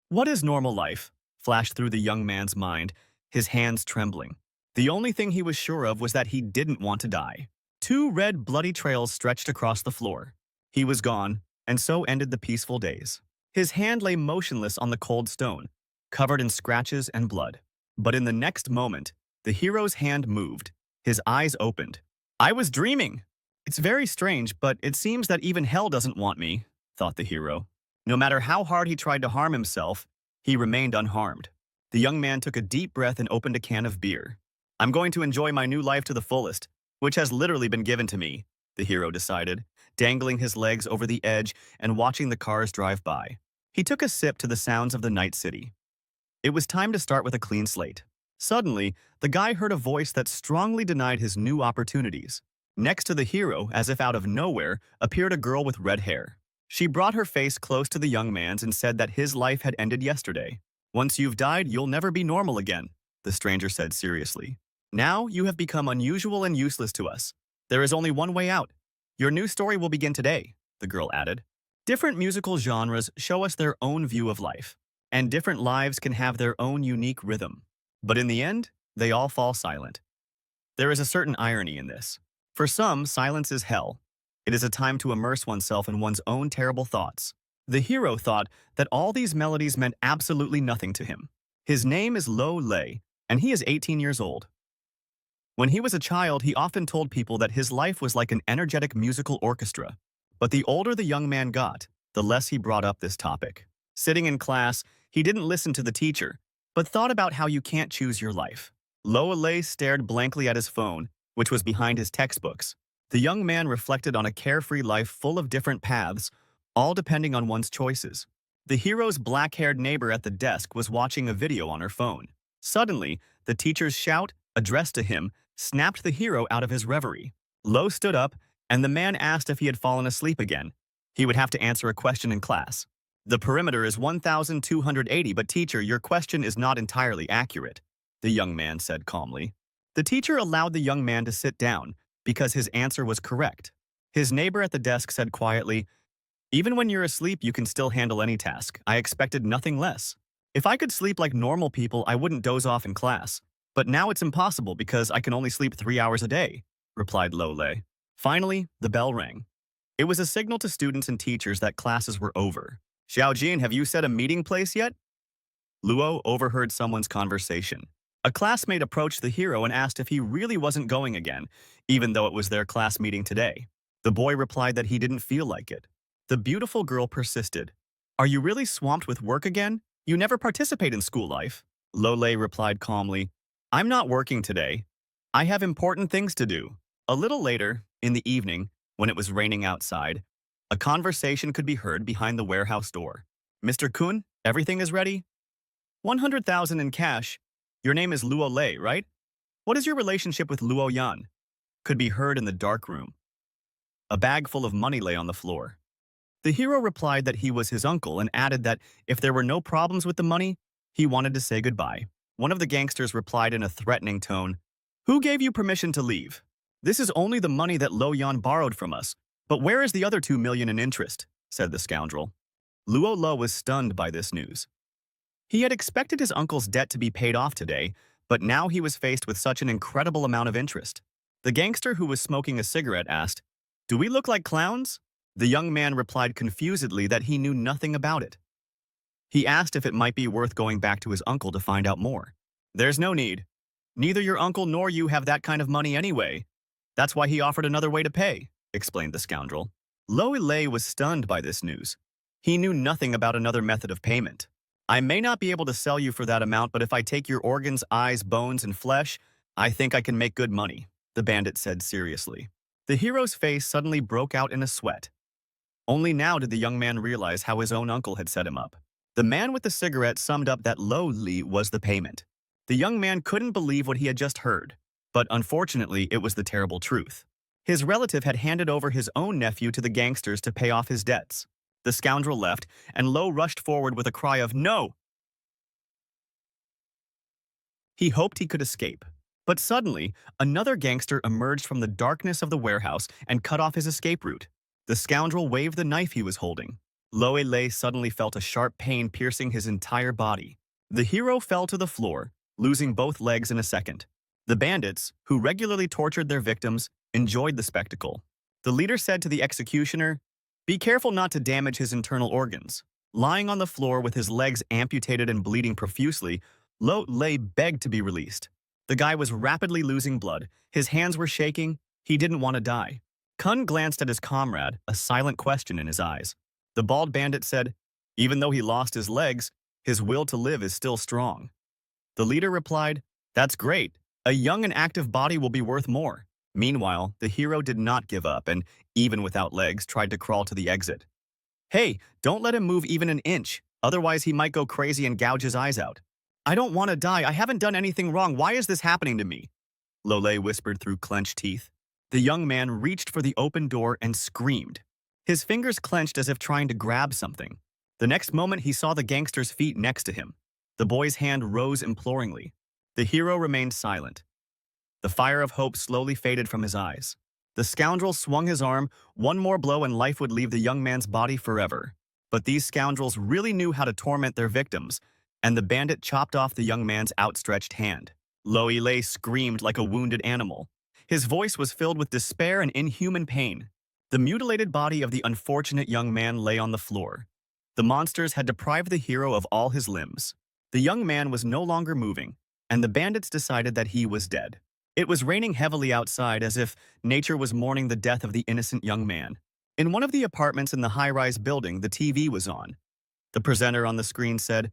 What is normal life? Flashed through the young man's mind, his hands trembling. The only thing he was sure of was that he didn't want to die. Two red, bloody trails stretched across the floor. He was gone, and so ended the peaceful days. His hand lay motionless on the cold stone, covered in scratches and blood. But in the next moment, the hero's hand moved. His eyes opened. I was dreaming! It's very strange, but it seems that even hell doesn't want me, thought the hero. No matter how hard he tried to harm himself, he remained unharmed. The young man took a deep breath and opened a can of beer. I'm going to enjoy my new life to the fullest, which has literally been given to me, the hero decided, dangling his legs over the edge and watching the cars drive by. He took a sip to the sounds of the night city. It was time to start with a clean slate. Suddenly, the guy heard a voice that strongly denied his new opportunities. Next to the hero, as if out of nowhere, appeared a girl with red hair. She brought her face close to the young man's and said that his life had ended yesterday. Once you've died, you'll never be normal again, the stranger said seriously. Now you have become unusual and useless to us. There is only one way out. Your new story will begin today, the girl added. Different musical genres show us their own view of life, and different lives can have their own unique rhythm. But in the end, they all fall silent. There is a certain irony in this. For some, silence is hell. It is a time to immerse oneself in one's own terrible thoughts. The hero thought that all these melodies meant absolutely nothing to him. His name is Lo Lei, and he is 18 years old. When he was a child, he often told people that his life was like an energetic musical orchestra. But the older the young man got, the less he brought up this topic. Sitting in class, he didn't listen to the teacher, but thought about how you can't choose your life. Lo Lei stared blankly at his phone, which was behind his textbooks. The young man reflected on a carefree life full of different paths, all depending on one's choices. The hero's black-haired neighbor at the desk was watching a video on her phone. Suddenly, the teacher's shout, addressed to him, snapped the hero out of his reverie. Lo stood up, and the man asked if he had fallen asleep again. He would have to answer a question in class. The perimeter is 1,280, but teacher, your question is not entirely accurate, the young man said calmly. The teacher allowed the young man to sit down, because his answer was correct. His neighbor at the desk said quietly, even when you're asleep, you can still handle any task. I expected nothing less. If I could sleep like normal people, I wouldn't doze off in class. But now it's impossible because I can only sleep 3 hours a day, replied Lo Lei. Finally, the bell rang. It was a signal to students and teachers that classes were over. Xiaojin, have you set a meeting place yet? Luo overheard someone's conversation. A classmate approached the hero and asked if he really wasn't going again, even though it was their class meeting today. The boy replied that he didn't feel like it. The beautiful girl persisted. Are you really swamped with work again? You never participate in school life. Lo Lei replied calmly, I'm not working today. I have important things to do. A little later, in the evening, when it was raining outside, a conversation could be heard behind the warehouse door. Mr. Kun, everything is ready? 100,000 in cash. Your name is Luo Lei, right? What is your relationship with Luo Yan? Could be heard in the dark room. A bag full of money lay on the floor. The hero replied that he was his uncle and added that if there were no problems with the money, he wanted to say goodbye. One of the gangsters replied in a threatening tone, Who gave you permission to leave? This is only the money that Lo Yan borrowed from us. But where is the other 2 million in interest? Said the scoundrel. Luo Lo was stunned by this news. He had expected his uncle's debt to be paid off today, but now he was faced with such an incredible amount of interest. The gangster who was smoking a cigarette asked, Do we look like clowns? The young man replied confusedly that he knew nothing about it. He asked if it might be worth going back to his uncle to find out more. There's no need. Neither your uncle nor you have that kind of money anyway. That's why he offered another way to pay, explained the scoundrel. Lo Lei was stunned by this news. He knew nothing about another method of payment. I may not be able to sell you for that amount, but if I take your organs, eyes, bones, and flesh, I think I can make good money, the bandit said seriously. The hero's face suddenly broke out in a sweat. Only now did the young man realize how his own uncle had set him up. The man with the cigarette summed up that Lo Li was the payment. The young man couldn't believe what he had just heard, but unfortunately it was the terrible truth. His relative had handed over his own nephew to the gangsters to pay off his debts. The scoundrel left, and Lo rushed forward with a cry of no. He hoped he could escape. But suddenly, another gangster emerged from the darkness of the warehouse and cut off his escape route. The scoundrel waved the knife he was holding. Loe Lei suddenly felt a sharp pain piercing his entire body. The hero fell to the floor, losing both legs in a second. The bandits, who regularly tortured their victims, enjoyed the spectacle. The leader said to the executioner, "Be careful not to damage his internal organs." Lying on the floor with his legs amputated and bleeding profusely, Lo Lei begged to be released. The guy was rapidly losing blood. His hands were shaking. He didn't want to die. Kun glanced at his comrade, a silent question in his eyes. The bald bandit said, "Even though he lost his legs, his will to live is still strong." The leader replied, "That's great. A young and active body will be worth more." Meanwhile, the hero did not give up and, even without legs, tried to crawl to the exit. "Hey, don't let him move even an inch, otherwise he might go crazy and gouge his eyes out." "I don't want to die. I haven't done anything wrong. Why is this happening to me?" Lole whispered through clenched teeth. The young man reached for the open door and screamed. His fingers clenched as if trying to grab something. The next moment, he saw the gangster's feet next to him. The boy's hand rose imploringly. The hero remained silent. The fire of hope slowly faded from his eyes. The scoundrel swung his arm. One more blow and life would leave the young man's body forever. But these scoundrels really knew how to torment their victims, and the bandit chopped off the young man's outstretched hand. Loe Lei screamed like a wounded animal. His voice was filled with despair and inhuman pain. The mutilated body of the unfortunate young man lay on the floor. The monsters had deprived the hero of all his limbs. The young man was no longer moving, and the bandits decided that he was dead. It was raining heavily outside, as if nature was mourning the death of the innocent young man. In one of the apartments in the high-rise building, the TV was on. The presenter on the screen said,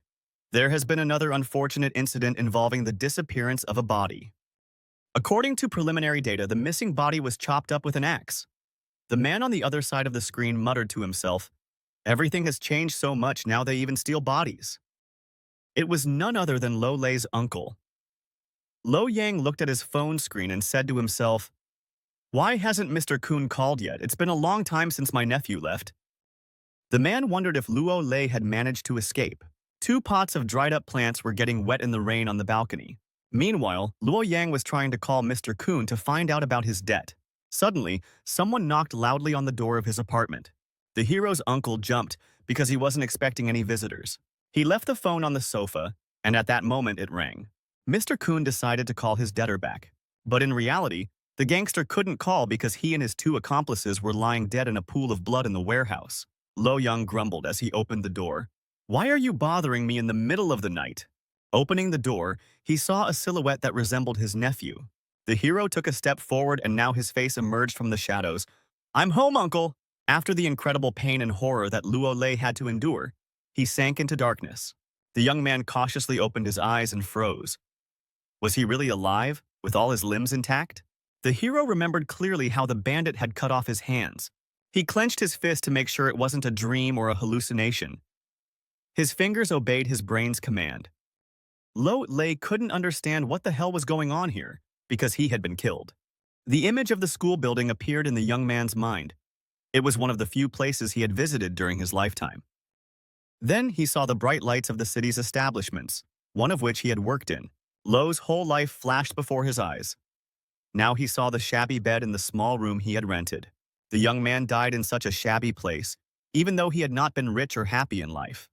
"There has been another unfortunate incident involving the disappearance of a body. According to preliminary data, the missing body was chopped up with an axe." The man on the other side of the screen muttered to himself, "Everything has changed so much, now they even steal bodies." It was none other than Lo Lei's uncle. Lo Yang looked at his phone screen and said to himself, "Why hasn't Mr. Kun called yet? It's been a long time since my nephew left." The man wondered if Luo Lei had managed to escape. 2 pots of dried-up plants were getting wet in the rain on the balcony. Meanwhile, Luo Yang was trying to call Mr. Kun to find out about his debt. Suddenly, someone knocked loudly on the door of his apartment. The hero's uncle jumped because he wasn't expecting any visitors. He left the phone on the sofa, and at that moment it rang. Mr. Kun decided to call his debtor back. But in reality, the gangster couldn't call because he and his 2 accomplices were lying dead in a pool of blood in the warehouse. Lo Yang grumbled as he opened the door. "Why are you bothering me in the middle of the night?" Opening the door, he saw a silhouette that resembled his nephew. The hero took a step forward and now his face emerged from the shadows. "I'm home, uncle!" After the incredible pain and horror that Luo Lei had to endure, he sank into darkness. The young man cautiously opened his eyes and froze. Was he really alive, with all his limbs intact? The hero remembered clearly how the bandit had cut off his hands. He clenched his fist to make sure it wasn't a dream or a hallucination. His fingers obeyed his brain's command. Lo Lei couldn't understand what the hell was going on here, because he had been killed. The image of the school building appeared in the young man's mind. It was one of the few places he had visited during his lifetime. Then he saw the bright lights of the city's establishments, one of which he had worked in. Lo's whole life flashed before his eyes. Now he saw the shabby bed in the small room he had rented. The young man died in such a shabby place, even though he had not been rich or happy in life.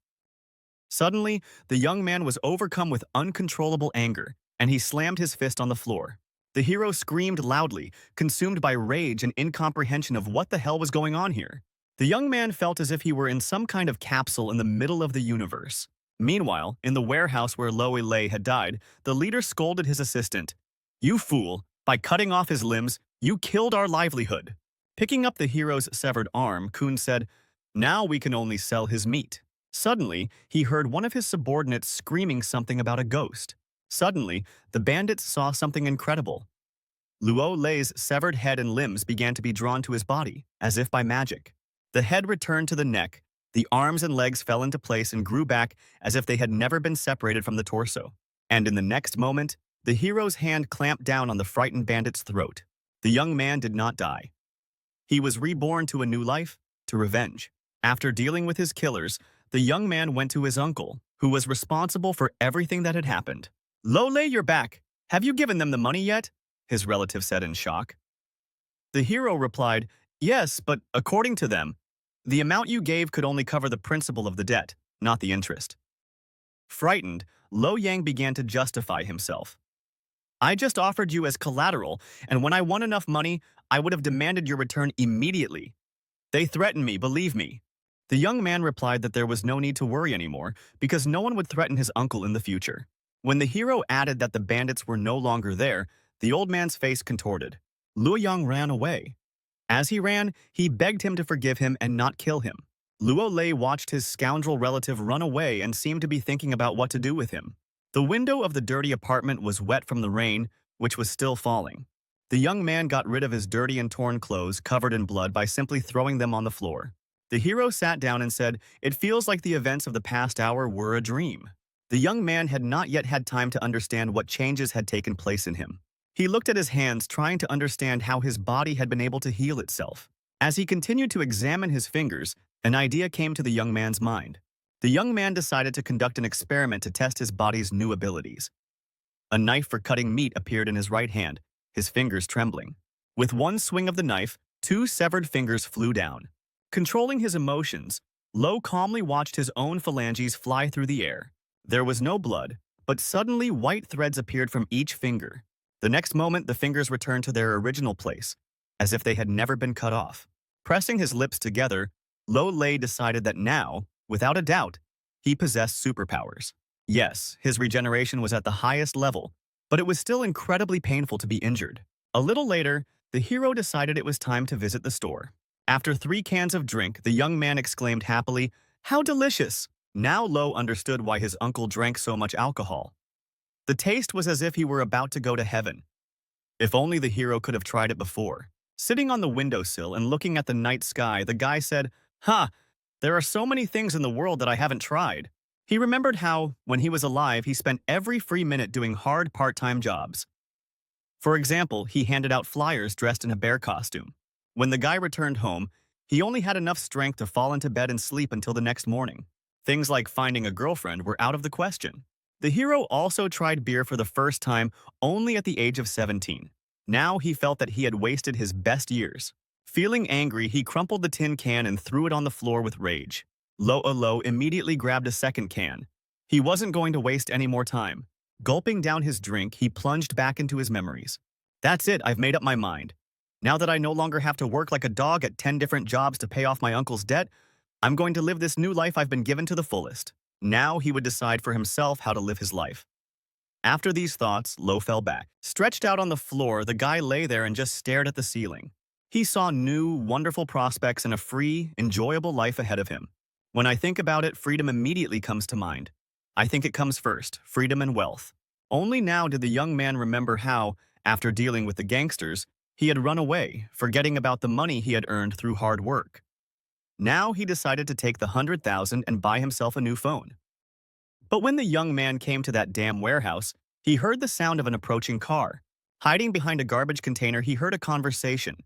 Suddenly, the young man was overcome with uncontrollable anger, and he slammed his fist on the floor. The hero screamed loudly, consumed by rage and incomprehension of what the hell was going on here. The young man felt as if he were in some kind of capsule in the middle of the universe. Meanwhile, in the warehouse where Lo Lei had died, the leader scolded his assistant. "You fool! By cutting off his limbs, you killed our livelihood." Picking up the hero's severed arm, Kun said, "Now we can only sell his meat." Suddenly, he heard one of his subordinates screaming something about a ghost. Suddenly, the bandits saw something incredible. Luo Lei's severed head and limbs began to be drawn to his body, as if by magic. The head returned to the neck, the arms and legs fell into place and grew back as if they had never been separated from the torso. And in the next moment, the hero's hand clamped down on the frightened bandit's throat. The young man did not die. He was reborn to a new life, to revenge. After dealing with his killers, the young man went to his uncle, who was responsible for everything that had happened. "Lo Lei, you're back. Have you given them the money yet?" his relative said in shock. The hero replied, "Yes, but according to them, The amount you gave could only cover the principal of the debt, not the interest. Frightened, Lo Yang began to justify himself. I just offered you as collateral, and when I won enough money, I would have demanded your return immediately. They threatened me, believe me. The young man replied that there was no need to worry anymore because no one would threaten his uncle in the future. When the hero added that the bandits were no longer there, the old man's face contorted. Luo Yang ran away. As he ran, he begged him to forgive him and not kill him. Luo Lei watched his scoundrel relative run away and seemed to be thinking about what to do with him. The window of the dirty apartment was wet from the rain, which was still falling. The young man got rid of his dirty and torn clothes covered in blood by simply throwing them on the floor. The hero sat down and said, "It feels like the events of the past hour were a dream." The young man had not yet had time to understand what changes had taken place in him. He looked at his hands, trying to understand how his body had been able to heal itself. As he continued to examine his fingers, an idea came to the young man's mind. The young man decided to conduct an experiment to test his body's new abilities. A knife for cutting meat appeared in his right hand, his fingers trembling. With one swing of the knife, two severed fingers flew down. Controlling his emotions, Lo calmly watched his own phalanges fly through the air. There was no blood, but suddenly white threads appeared from each finger. The next moment, the fingers returned to their original place, as if they had never been cut off. Pressing his lips together, Lo Lei decided that now, without a doubt, he possessed superpowers. Yes, his regeneration was at the highest level, but it was still incredibly painful to be injured. A little later, the hero decided it was time to visit the store. After 3 cans of drink, the young man exclaimed happily, "How delicious!" Now Lo understood why his uncle drank so much alcohol. The taste was as if he were about to go to heaven. If only the hero could have tried it before. Sitting on the windowsill and looking at the night sky, the guy said, there are so many things in the world that I haven't tried." He remembered how, when he was alive, he spent every free minute doing hard part-time jobs. For example, he handed out flyers dressed in a bear costume. When the guy returned home, he only had enough strength to fall into bed and sleep until the next morning. Things like finding a girlfriend were out of the question. The hero also tried beer for the first time only at the age of 17. Now he felt that he had wasted his best years. Feeling angry, he crumpled the tin can and threw it on the floor with rage. Lo immediately grabbed a second can. He wasn't going to waste any more time. Gulping down his drink, he plunged back into his memories. "That's it, I've made up my mind. Now that I no longer have to work like a dog at 10 different jobs to pay off my uncle's debt, I'm going to live this new life I've been given to the fullest." Now he would decide for himself how to live his life. After these thoughts, Lo fell back. Stretched out on the floor, the guy lay there and just stared at the ceiling. He saw new, wonderful prospects and a free, enjoyable life ahead of him. When I think about it, freedom immediately comes to mind. I think it comes first, freedom and wealth. Only now did the young man remember how, after dealing with the gangsters, he had run away, forgetting about the money he had earned through hard work. Now he decided to take the 100,000 and buy himself a new phone. But when the young man came to that damn warehouse, he heard the sound of an approaching car. Hiding behind a garbage container, he heard a conversation.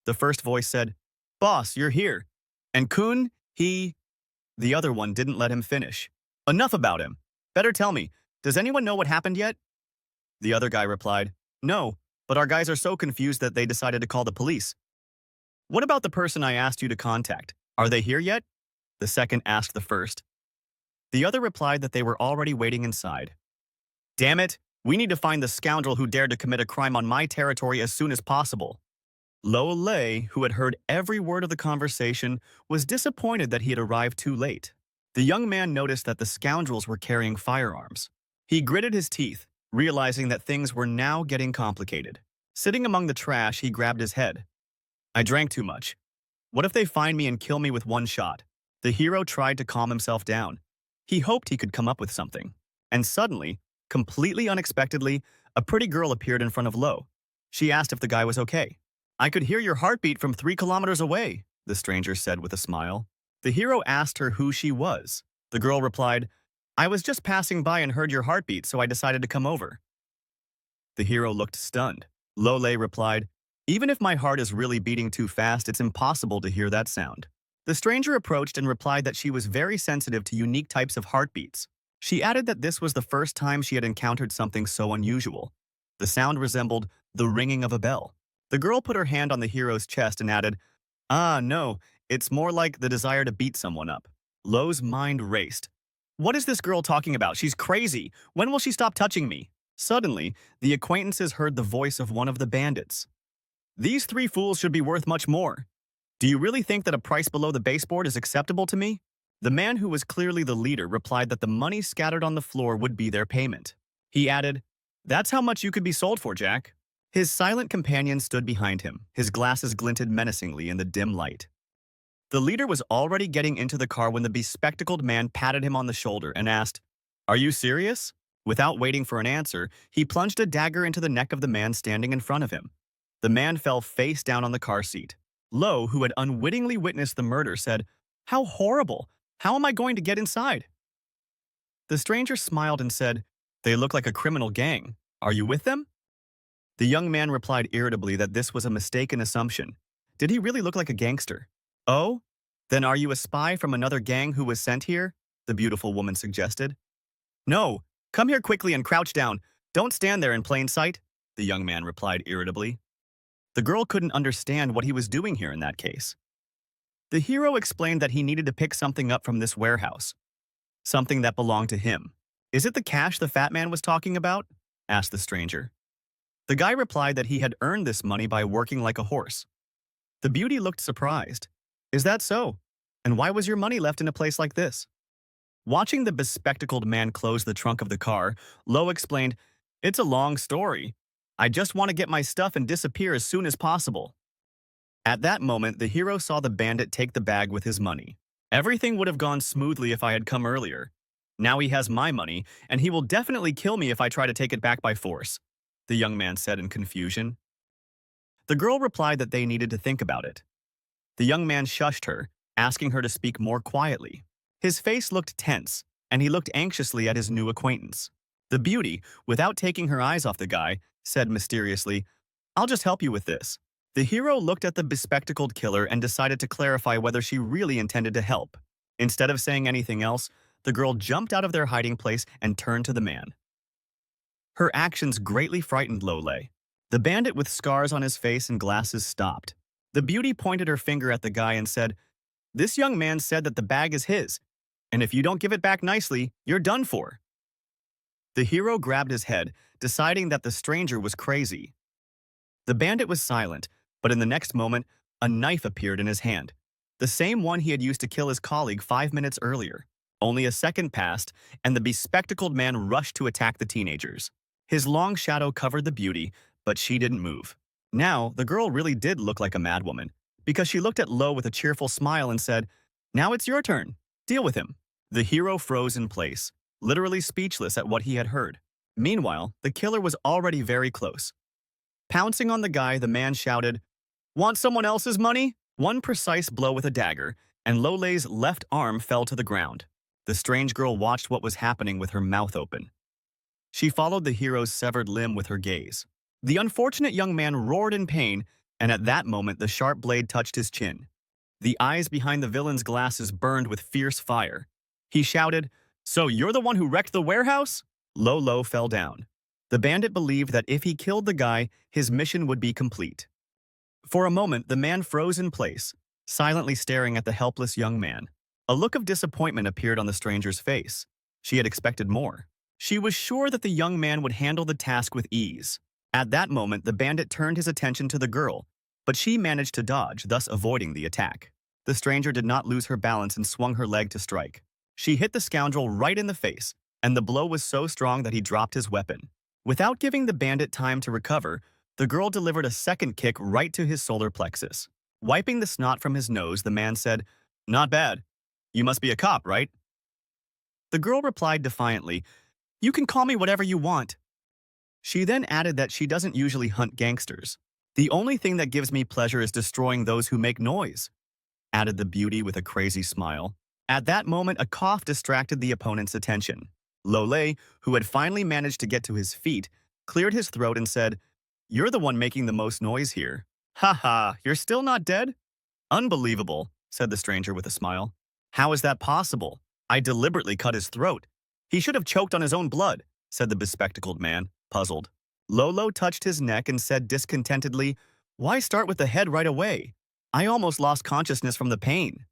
The first voice said, "Boss, you're here." And Kun, The other one didn't let him finish. "Enough about him. Better tell me, does anyone know what happened yet?" The other guy replied, "No, but our guys are so confused that they decided to call the police." "What about the person I asked you to contact? Are they here yet?" The second asked the first. The other replied that they were already waiting inside. "Damn it, we need to find the scoundrel who dared to commit a crime on my territory as soon as possible." Lo Lei, who had heard every word of the conversation, was disappointed that he had arrived too late. The young man noticed that the scoundrels were carrying firearms. He gritted his teeth, realizing that things were now getting complicated. Sitting among the trash, he grabbed his head. "I drank too much. What if they find me and kill me with one shot?" The hero tried to calm himself down. He hoped he could come up with something. And suddenly, completely unexpectedly, a pretty girl appeared in front of Lo. She asked if the guy was okay. "I could hear your heartbeat from 3 kilometers away," the stranger said with a smile. The hero asked her who she was. The girl replied, "I was just passing by and heard your heartbeat, so I decided to come over." The hero looked stunned. Lo Lei replied, "Even if my heart is really beating too fast, it's impossible to hear that sound." The stranger approached and replied that she was very sensitive to unique types of heartbeats. She added that this was the first time she had encountered something so unusual. The sound resembled the ringing of a bell. The girl put her hand on the hero's chest and added, "Ah, no, It's more like the desire to beat someone up. Lo's mind raced. What is this girl talking about? She's crazy. When will she stop touching me? Suddenly, the acquaintances heard the voice of one of the bandits. These three fools should be worth much more. Do you really think that a price below the baseboard is acceptable to me? The man who was clearly the leader replied that the money scattered on the floor would be their payment. He added, "That's how much you could be sold for, Jack." His silent companion stood behind him. His glasses glinted menacingly in the dim light. The leader was already getting into the car when the bespectacled man patted him on the shoulder and asked, "Are you serious?" Without waiting for an answer, he plunged a dagger into the neck of the man standing in front of him. The man fell face down on the car seat. Lo, who had unwittingly witnessed the murder, said, "How horrible! How am I going to get inside?" The stranger smiled and said, "They look like a criminal gang. Are you with them?" The young man replied irritably that this was a mistaken assumption. Did he really look like a gangster? "Oh? Then are you a spy from another gang who was sent here?" the beautiful woman suggested. "No. Come here quickly and crouch down. Don't stand there in plain sight," the young man replied irritably. The girl couldn't understand what he was doing here in that case. The hero explained that he needed to pick something up from this warehouse, something that belonged to him. "Is it the cash the fat man was talking about?" asked the stranger. The guy replied that he had earned this money by working like a horse. The beauty looked surprised. "Is that so? And why was your money left in a place like this?" Watching the bespectacled man close the trunk of the car, Lo explained, "It's a long story. I just want to get my stuff and disappear as soon as possible." At that moment, the hero saw the bandit take the bag with his money. "Everything would have gone smoothly if I had come earlier. Now he has my money, and he will definitely kill me if I try to take it back by force," the young man said in confusion. The girl replied that they needed to think about it. The young man shushed her, asking her to speak more quietly. His face looked tense, and he looked anxiously at his new acquaintance. The beauty, without taking her eyes off the guy, said mysteriously, "I'll just help you with this." The hero looked at the bespectacled killer and decided to clarify whether she really intended to help. Instead of saying anything else, the girl jumped out of their hiding place and turned to the man. Her actions greatly frightened Lole. The bandit with scars on his face and glasses stopped. The beauty pointed her finger at the guy and said, "This young man said that the bag is his, and if you don't give it back nicely, you're done for." The hero grabbed his head, deciding that the stranger was crazy. The bandit was silent, but in the next moment, a knife appeared in his hand, the same one he had used to kill his colleague 5 minutes earlier. Only a second passed, and the bespectacled man rushed to attack the teenagers. His long shadow covered the beauty, but she didn't move. Now, the girl really did look like a madwoman, because she looked at Lo with a cheerful smile and said, "Now it's your turn. Deal with him." The hero froze in place, literally speechless at what he had heard. Meanwhile, the killer was already very close. Pouncing on the guy, the man shouted, "Want someone else's money?" One precise blow with a dagger, and Lole's left arm fell to the ground. The strange girl watched what was happening with her mouth open. She followed the hero's severed limb with her gaze. The unfortunate young man roared in pain, and at that moment the sharp blade touched his chin. The eyes behind the villain's glasses burned with fierce fire. He shouted, "So you're the one who wrecked the warehouse?" Lolo fell down. The bandit believed that if he killed the guy, his mission would be complete. For a moment, the man froze in place, silently staring at the helpless young man. A look of disappointment appeared on the stranger's face. She had expected more. She was sure that the young man would handle the task with ease. At that moment, the bandit turned his attention to the girl, but she managed to dodge, thus avoiding the attack. The stranger did not lose her balance and swung her leg to strike. She hit the scoundrel right in the face, and the blow was so strong that he dropped his weapon. Without giving the bandit time to recover, the girl delivered a second kick right to his solar plexus. Wiping the snot from his nose, the man said, "Not bad. You must be a cop, right?" The girl replied defiantly, "You can call me whatever you want." She then added that she doesn't usually hunt gangsters. "The only thing that gives me pleasure is destroying those who make noise," added the beauty with a crazy smile. At that moment, a cough distracted the opponent's attention. Lole, who had finally managed to get to his feet, cleared his throat and said, "You're the one making the most noise here." "Ha ha, you're still not dead?" "Unbelievable," said the stranger with a smile. "How is that possible? I deliberately cut his throat. He should have choked on his own blood," said the bespectacled man, puzzled. Lolo touched his neck and said discontentedly, "Why start with the head right away? I almost lost consciousness from the pain.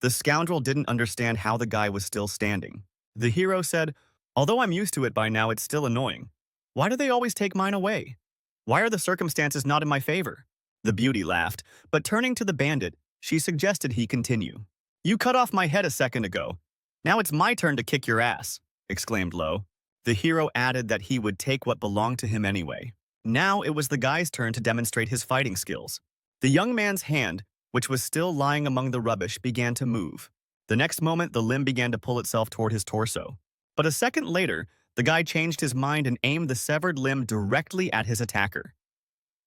The scoundrel didn't understand how the guy was still standing. The hero said, although I'm used to it by now, it's still annoying. Why do they always take mine away? Why are the circumstances not in my favor? The beauty laughed, but turning to the bandit, she suggested he continue. You cut off my head a second ago. Now it's my turn to kick your ass, exclaimed Lo. The hero added that he would take what belonged to him anyway. Now it was the guy's turn to demonstrate his fighting skills. The young man's hand, which was still lying among the rubbish, began to move. The next moment, the limb began to pull itself toward his torso. But a second later, the guy changed his mind and aimed the severed limb directly at his attacker.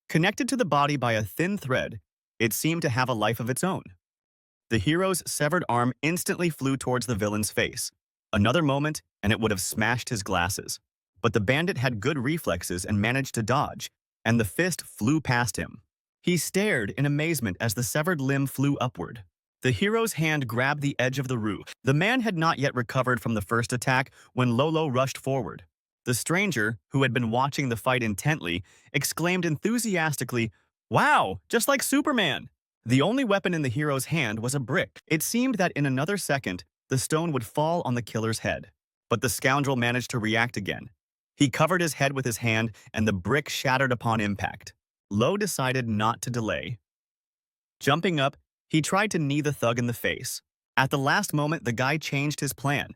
Connected to the body by a thin thread, it seemed to have a life of its own. The hero's severed arm instantly flew towards the villain's face. Another moment, and it would have smashed his glasses. But the bandit had good reflexes and managed to dodge, and the fist flew past him. He stared in amazement as the severed limb flew upward. The hero's hand grabbed the edge of the roof. The man had not yet recovered from the first attack when Lolo rushed forward. The stranger, who had been watching the fight intently, exclaimed enthusiastically, "Wow, just like Superman!" The only weapon in the hero's hand was a brick. It seemed that in another second, the stone would fall on the killer's head. But the scoundrel managed to react again. He covered his head with his hand, and the brick shattered upon impact. Lo decided not to delay. Jumping up, he tried to knee the thug in the face. At the last moment, the guy changed his plan.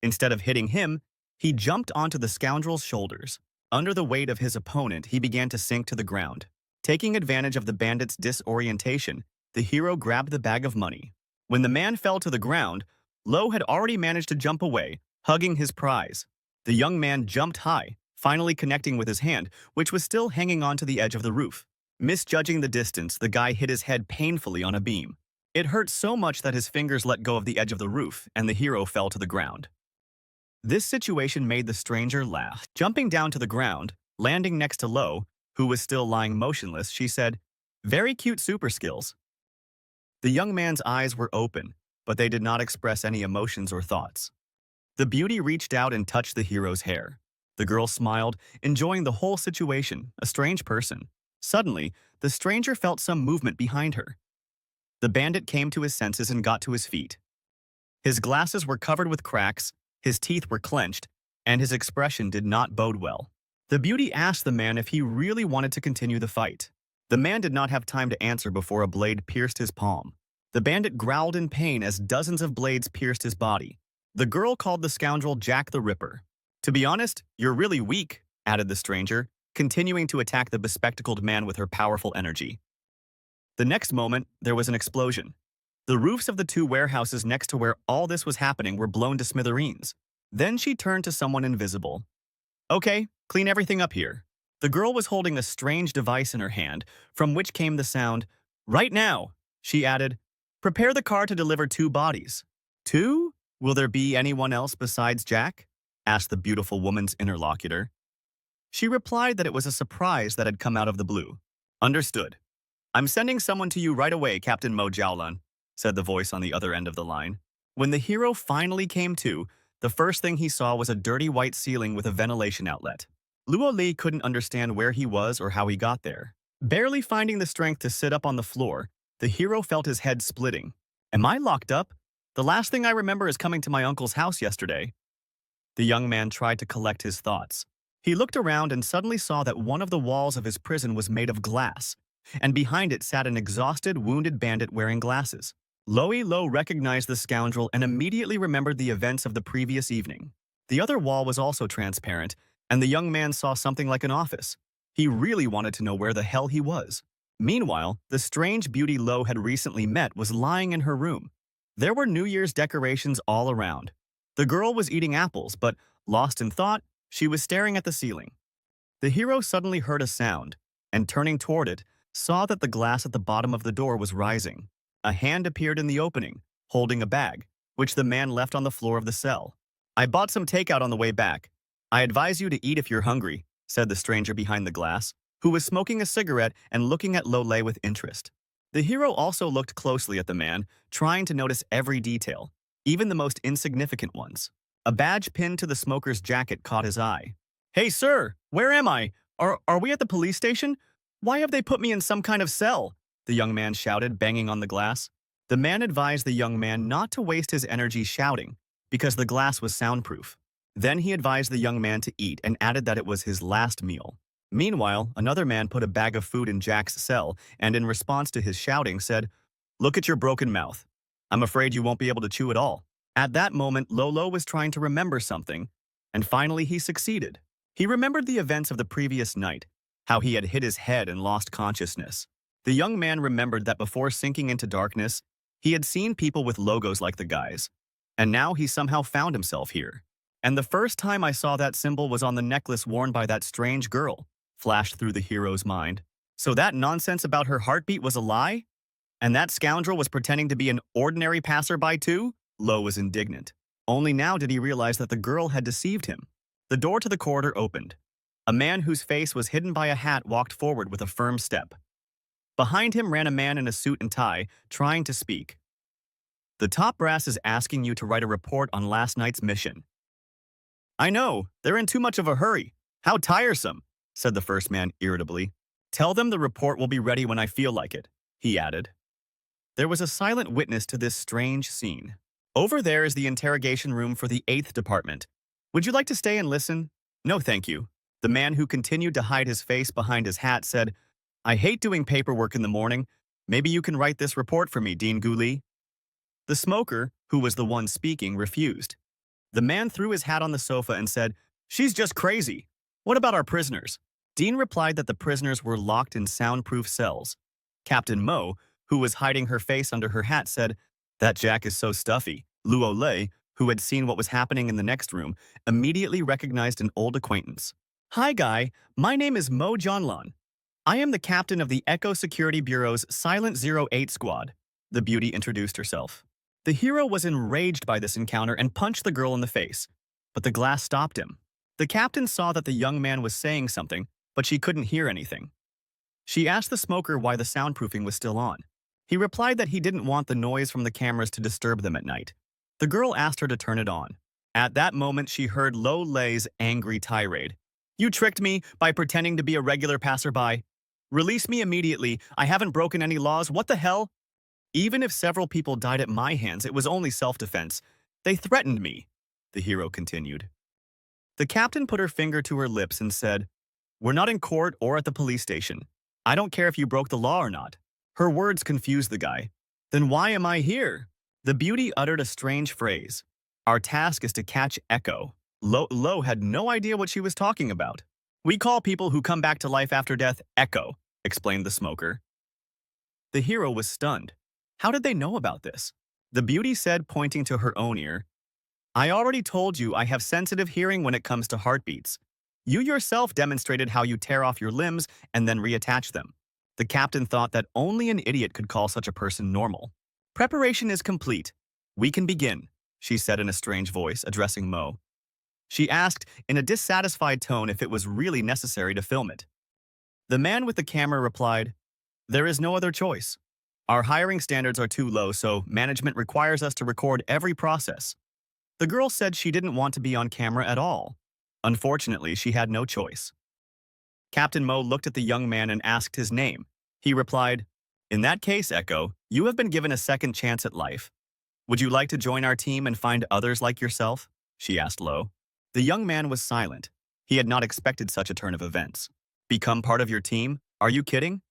Instead of hitting him, he jumped onto the scoundrel's shoulders. Under the weight of his opponent, he began to sink to the ground. Taking advantage of the bandit's disorientation, the hero grabbed the bag of money. When the man fell to the ground, Lo had already managed to jump away, hugging his prize. The young man jumped high, finally connecting with his hand, which was still hanging onto the edge of the roof. Misjudging the distance, the guy hit his head painfully on a beam. It hurt so much that his fingers let go of the edge of the roof, and the hero fell to the ground. This situation made the stranger laugh. Jumping down to the ground, landing next to Lo, who was still lying motionless, she said, "Very cute super skills." The young man's eyes were open, but they did not express any emotions or thoughts. The beauty reached out and touched the hero's hair. The girl smiled, enjoying the whole situation, a strange person. Suddenly, the stranger felt some movement behind her. The bandit came to his senses and got to his feet. His glasses were covered with cracks, his teeth were clenched, and his expression did not bode well. The beauty asked the man if he really wanted to continue the fight. The man did not have time to answer before a blade pierced his palm. The bandit growled in pain as dozens of blades pierced his body. The girl called the scoundrel Jack the Ripper. "To be honest, you're really weak," added the stranger, continuing to attack the bespectacled man with her powerful energy. The next moment, there was an explosion. The roofs of the two warehouses next to where all this was happening were blown to smithereens. Then she turned to someone invisible. "Okay, clean everything up here." The girl was holding a strange device in her hand, from which came the sound, "Right now," she added, "prepare the car to deliver 2 bodies." "2? Will there be anyone else besides Jack?" asked the beautiful woman's interlocutor. She replied that it was a surprise that had come out of the blue. "Understood. I'm sending someone to you right away, Captain Mo Jiaolan," said the voice on the other end of the line. When the hero finally came to, the first thing he saw was a dirty white ceiling with a ventilation outlet. Luo Li couldn't understand where he was or how he got there. Barely finding the strength to sit up on the floor, the hero felt his head splitting. "Am I locked up? The last thing I remember is coming to my uncle's house yesterday." The young man tried to collect his thoughts. He looked around and suddenly saw that one of the walls of his prison was made of glass, and behind it sat an exhausted, wounded bandit wearing glasses. Lo recognized the scoundrel and immediately remembered the events of the previous evening. The other wall was also transparent, and the young man saw something like an office. He really wanted to know where the hell he was. Meanwhile, the strange beauty Lo had recently met was lying in her room. There were New Year's decorations all around. The girl was eating apples, but, lost in thought, she was staring at the ceiling. The hero suddenly heard a sound, and turning toward it, saw that the glass at the bottom of the door was rising. A hand appeared in the opening, holding a bag, which the man left on the floor of the cell. "I bought some takeout on the way back. I advise you to eat if you're hungry," said the stranger behind the glass, who was smoking a cigarette and looking at Lole with interest. The hero also looked closely at the man, trying to notice every detail, even the most insignificant ones. A badge pinned to the smoker's jacket caught his eye. "Hey, sir, where am I? Are we at the police station? Why have they put me in some kind of cell?" the young man shouted, banging on the glass. The man advised the young man not to waste his energy shouting, because the glass was soundproof. Then he advised the young man to eat and added that it was his last meal. Meanwhile, another man put a bag of food in Jack's cell and in response to his shouting said, "Look at your broken mouth. I'm afraid you won't be able to chew it all." At that moment, Lolo was trying to remember something, and finally he succeeded. He remembered the events of the previous night, how he had hit his head and lost consciousness. The young man remembered that before sinking into darkness, he had seen people with logos like the guy's, and now he somehow found himself here. And the first time I saw that symbol was on the necklace worn by that strange girl, flashed through the hero's mind. So that nonsense about her heartbeat was a lie? And that scoundrel was pretending to be an ordinary passerby too? Lo was indignant. Only now did he realize that the girl had deceived him. The door to the corridor opened. A man whose face was hidden by a hat walked forward with a firm step. Behind him ran a man in a suit and tie, trying to speak. "The top brass is asking you to write a report on last night's mission." "I know, they're in too much of a hurry. How tiresome," said the first man irritably. "Tell them the report will be ready when I feel like it," he added. There was a silent witness to this strange scene. "Over there is the interrogation room for the 8th Department. Would you like to stay and listen?" "No, thank you." The man who continued to hide his face behind his hat said, "I hate doing paperwork in the morning. Maybe you can write this report for me, Dean Guli." The smoker, who was the one speaking, refused. The man threw his hat on the sofa and said, "She's just crazy. What about our prisoners?" Dean replied that the prisoners were locked in soundproof cells. Captain Mo, who was hiding her face under her hat, said, "That Jack is so stuffy." Luo Lei, who had seen what was happening in the next room, immediately recognized an old acquaintance. "Hi, Guy. My name is Mo Jonlon. I am the captain of the Echo Security Bureau's Silent 08 Squad." The beauty introduced herself. The hero was enraged by this encounter and punched the girl in the face, but the glass stopped him. The captain saw that the young man was saying something, but she couldn't hear anything. She asked the smoker why the soundproofing was still on. He replied that he didn't want the noise from the cameras to disturb them at night. The girl asked her to turn it on. At that moment, she heard Lo Lei's angry tirade. "You tricked me by pretending to be a regular passerby. Release me immediately. I haven't broken any laws. What the hell? Even if several people died at my hands, it was only self-defense. They threatened me," the hero continued. The captain put her finger to her lips and said, "We're not in court or at the police station. I don't care if you broke the law or not." Her words confused the guy. "Then why am I here?" The beauty uttered a strange phrase. "Our task is to catch Echo." Lo had no idea what she was talking about. "We call people who come back to life after death Echo," explained the smoker. The hero was stunned. How did they know about this? The beauty said, pointing to her own ear, "I already told you I have sensitive hearing when it comes to heartbeats. You yourself demonstrated how you tear off your limbs and then reattach them." The captain thought that only an idiot could call such a person normal. "Preparation is complete. We can begin," she said in a strange voice, addressing Mo. She asked in a dissatisfied tone if it was really necessary to film it. The man with the camera replied, "There is no other choice. Our hiring standards are too low, so management requires us to record every process." The girl said she didn't want to be on camera at all. Unfortunately, she had no choice. Captain Mo looked at the young man and asked his name. He replied, "In that case, Echo, you have been given a second chance at life. Would you like to join our team and find others like yourself?" she asked Lo. The young man was silent. He had not expected such a turn of events. "Become part of your team? Are you kidding?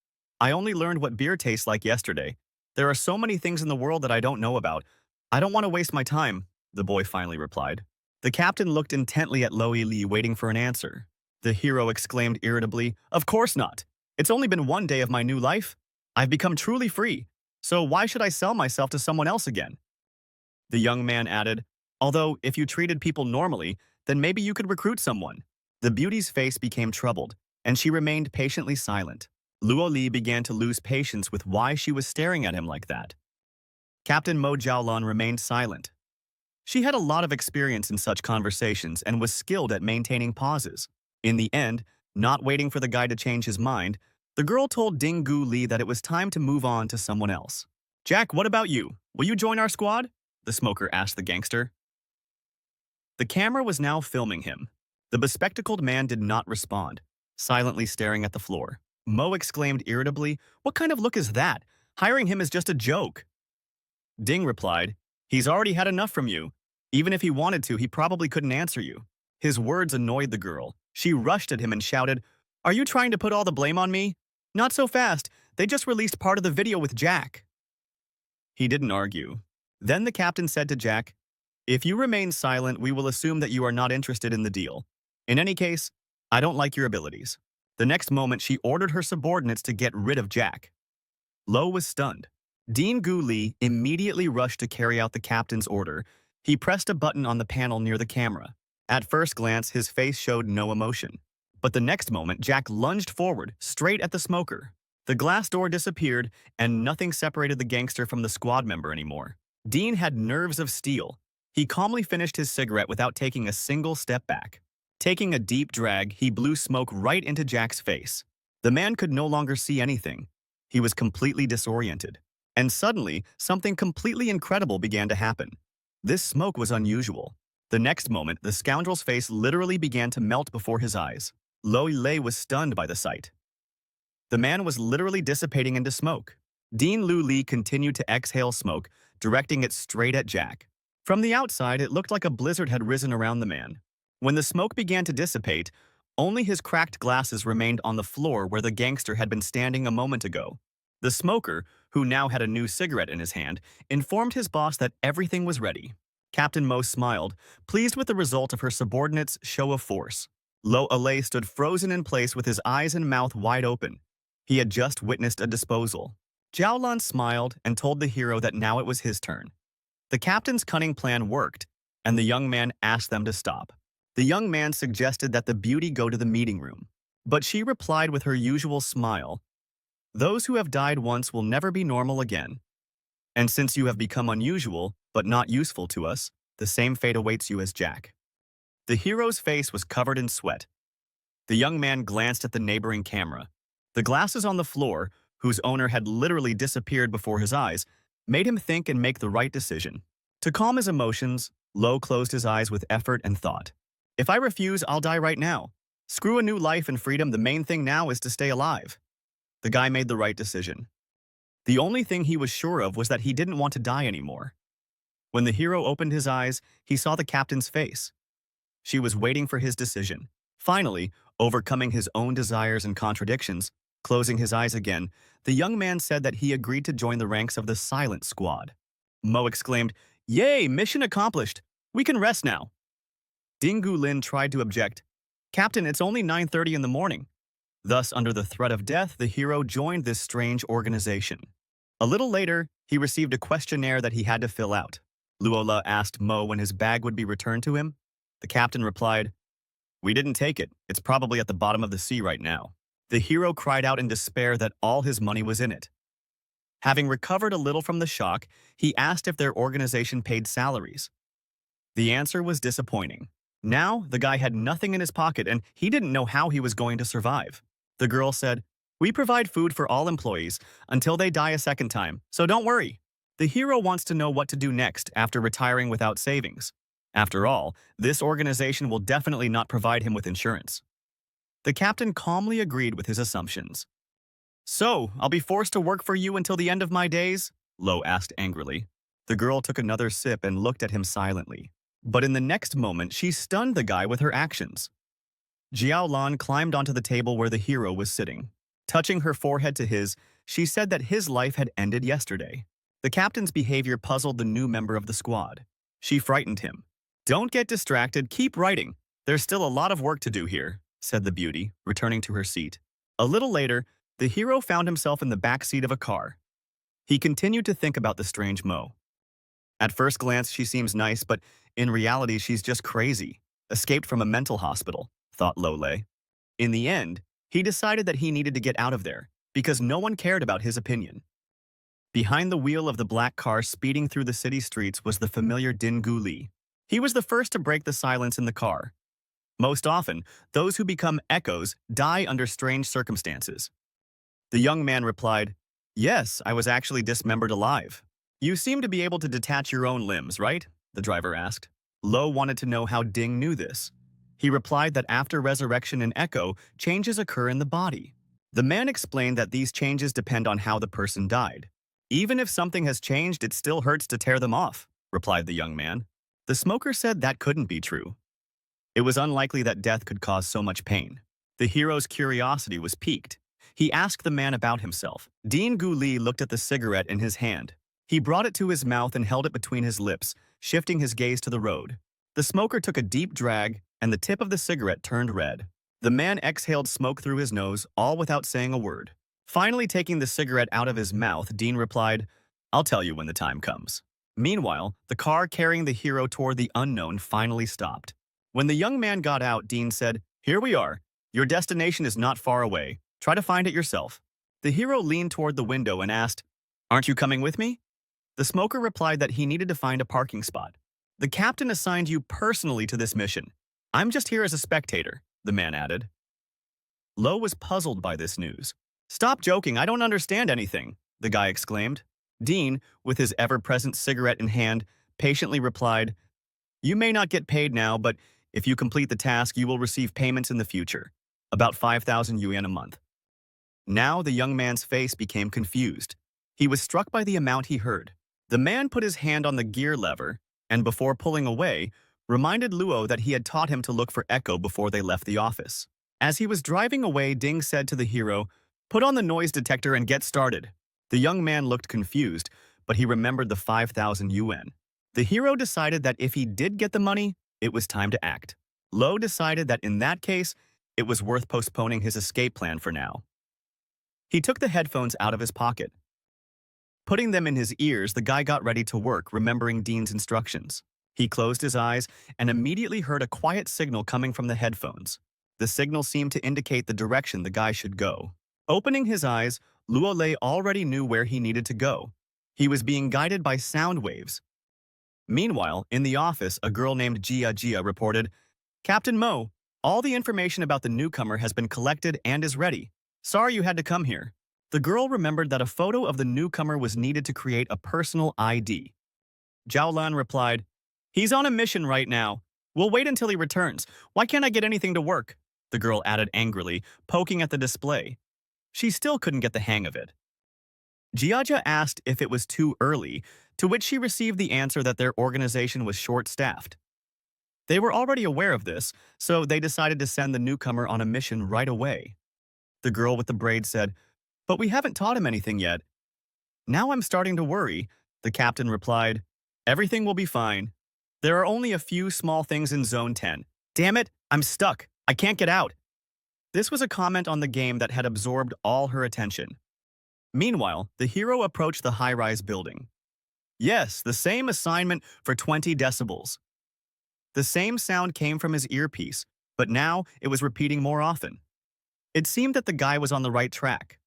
I only learned what beer tastes like yesterday. There are so many things in the world that I don't know about. I don't want to waste my time," the boy finally replied. The captain looked intently at Lo Li, waiting for an answer. The hero exclaimed irritably, "Of course not. It's only been one day of my new life. I've become truly free. So why should I sell myself to someone else again?" The young man added, "Although, if you treated people normally, then maybe you could recruit someone." The beauty's face became troubled, and she remained patiently silent. Luo Li began to lose patience with why she was staring at him like that. Captain Mo Jiaolon remained silent. She had a lot of experience in such conversations and was skilled at maintaining pauses. In the end, not waiting for the guy to change his mind, the girl told Ding Gu Li that it was time to move on to someone else. "Jack, what about you? Will you join our squad?" the smoker asked the gangster. The camera was now filming him. The bespectacled man did not respond, silently staring at the floor. Mo exclaimed irritably, "What kind of look is that? Hiring him is just a joke." Ding replied, "He's already had enough from you. Even if he wanted to, he probably couldn't answer you." His words annoyed the girl. She rushed at him and shouted, "Are you trying to put all the blame on me? Not so fast. They just released part of the video with Jack." He didn't argue. Then the captain said to Jack, "If you remain silent, we will assume that you are not interested in the deal. In any case, I don't like your abilities." The next moment, she ordered her subordinates to get rid of Jack. Lo was stunned. Dean Gu Lee immediately rushed to carry out the captain's order. He pressed a button on the panel near the camera. At first glance, his face showed no emotion. But the next moment, Jack lunged forward, straight at the smoker. The glass door disappeared, and nothing separated the gangster from the squad member anymore. Dean had nerves of steel. He calmly finished his cigarette without taking a single step back. Taking a deep drag, he blew smoke right into Jack's face. The man could no longer see anything. He was completely disoriented. And suddenly, something completely incredible began to happen. This smoke was unusual. The next moment, the scoundrel's face literally began to melt before his eyes. Lo Lei was stunned by the sight. The man was literally dissipating into smoke. Dean Lu Li continued to exhale smoke, directing it straight at Jack. From the outside, it looked like a blizzard had risen around the man. When the smoke began to dissipate, only his cracked glasses remained on the floor where the gangster had been standing a moment ago. The smoker, who now had a new cigarette in his hand, informed his boss that everything was ready. Captain Mo smiled, pleased with the result of her subordinates' show of force. Lo Alei stood frozen in place with his eyes and mouth wide open. He had just witnessed a disposal. Jiaolan smiled and told the hero that now it was his turn. The captain's cunning plan worked, and the young man asked them to stop. The young man suggested that the beauty go to the meeting room, but she replied with her usual smile, "Those who have died once will never be normal again. And since you have become unusual, but not useful to us, the same fate awaits you as Jack." The hero's face was covered in sweat. The young man glanced at the neighboring camera. The glasses on the floor, whose owner had literally disappeared before his eyes, made him think and make the right decision. To calm his emotions, Lo closed his eyes with effort and thought, "If I refuse, I'll die right now. Screw a new life and freedom, the main thing now is to stay alive." The guy made the right decision. The only thing he was sure of was that he didn't want to die anymore. When the hero opened his eyes, he saw the captain's face. She was waiting for his decision. Finally, overcoming his own desires and contradictions, closing his eyes again, the young man said that he agreed to join the ranks of the Silent Squad. Mo exclaimed, "Yay, mission accomplished! We can rest now." Ding Gu Lin tried to object. "Captain, it's only 9:30 in the morning." Thus, under the threat of death, the hero joined this strange organization. A little later, he received a questionnaire that he had to fill out. Luola asked Mo when his bag would be returned to him. The captain replied, "We didn't take it. It's probably at the bottom of the sea right now." The hero cried out in despair that all his money was in it. Having recovered a little from the shock, he asked if their organization paid salaries. The answer was disappointing. Now, the guy had nothing in his pocket and he didn't know how he was going to survive. The girl said, "We provide food for all employees until they die a second time, so don't worry." The hero wants to know what to do next after retiring without savings. After all, this organization will definitely not provide him with insurance. The captain calmly agreed with his assumptions. "So, I'll be forced to work for you until the end of my days?" Lo asked angrily. The girl took another sip and looked at him silently. But in the next moment, she stunned the guy with her actions. Jiao Lan climbed onto the table where the hero was sitting. Touching her forehead to his, she said that his life had ended yesterday. The captain's behavior puzzled the new member of the squad. She frightened him. "Don't get distracted, keep writing. There's still a lot of work to do here," said the beauty, returning to her seat. A little later, the hero found himself in the back seat of a car. He continued to think about the strange Mo. At first glance, she seems nice, but in reality, she's just crazy. Escaped from a mental hospital, thought Lole. In the end, he decided that he needed to get out of there, because no one cared about his opinion. Behind the wheel of the black car speeding through the city streets was the familiar Din Gu Li. He was the first to break the silence in the car. Most often, those who become echoes die under strange circumstances. The young man replied, "Yes, I was actually dismembered alive." "You seem to be able to detach your own limbs, right?" the driver asked. Lo wanted to know how Ding knew this. He replied that after resurrection and echo, changes occur in the body. The man explained that these changes depend on how the person died. Even if something has changed, it still hurts to tear them off, replied the young man. The smoker said that couldn't be true. It was unlikely that death could cause so much pain. The hero's curiosity was piqued. He asked the man about himself. Dean Gu Li looked at the cigarette in his hand. He brought it to his mouth and held it between his lips, shifting his gaze to the road. The smoker took a deep drag, and the tip of the cigarette turned red. The man exhaled smoke through his nose, all without saying a word. Finally taking the cigarette out of his mouth, Dean replied, "I'll tell you when the time comes." Meanwhile, the car carrying the hero toward the unknown finally stopped. When the young man got out, Dean said, "Here we are. Your destination is not far away. Try to find it yourself." The hero leaned toward the window and asked, "Aren't you coming with me?" The smoker replied that he needed to find a parking spot. "The captain assigned you personally to this mission. I'm just here as a spectator," the man added. Lo was puzzled by this news. "Stop joking, I don't understand anything," the guy exclaimed. Dean, with his ever-present cigarette in hand, patiently replied, "You may not get paid now, but if you complete the task, you will receive payments in the future, about 5,000 yuan a month." Now the young man's face became confused. He was struck by the amount he heard. The man put his hand on the gear lever and, before pulling away, reminded Luo that he had taught him to look for Echo before they left the office. As he was driving away, Ding said to the hero, "Put on the noise detector and get started." The young man looked confused, but he remembered the 5,000 yuan. The hero decided that if he did get the money, it was time to act. Lo decided that in that case, it was worth postponing his escape plan for now. He took the headphones out of his pocket. Putting them in his ears, the guy got ready to work, remembering Dean's instructions. He closed his eyes and immediately heard a quiet signal coming from the headphones. The signal seemed to indicate the direction the guy should go. Opening his eyes, Luo Lei already knew where he needed to go. He was being guided by sound waves. Meanwhile, in the office, a girl named Jia Jia reported, "Captain Mo, all the information about the newcomer has been collected and is ready. Sorry you had to come here." The girl remembered that a photo of the newcomer was needed to create a personal ID. Zhao Lan replied, "He's on a mission right now. We'll wait until he returns. Why can't I get anything to work?" The girl added angrily, poking at the display. She still couldn't get the hang of it. Jiaja asked if it was too early, to which she received the answer that their organization was short-staffed. They were already aware of this, so they decided to send the newcomer on a mission right away. The girl with the braid said, "But we haven't taught him anything yet." "Now I'm starting to worry," the captain replied. "Everything will be fine. There are only a few small things in Zone 10. Damn it, I'm stuck. I can't get out." This was a comment on the game that had absorbed all her attention. Meanwhile, the hero approached the high-rise building. Yes, the same assignment for 20 decibels. The same sound came from his earpiece, but now it was repeating more often. It seemed that the guy was on the right track.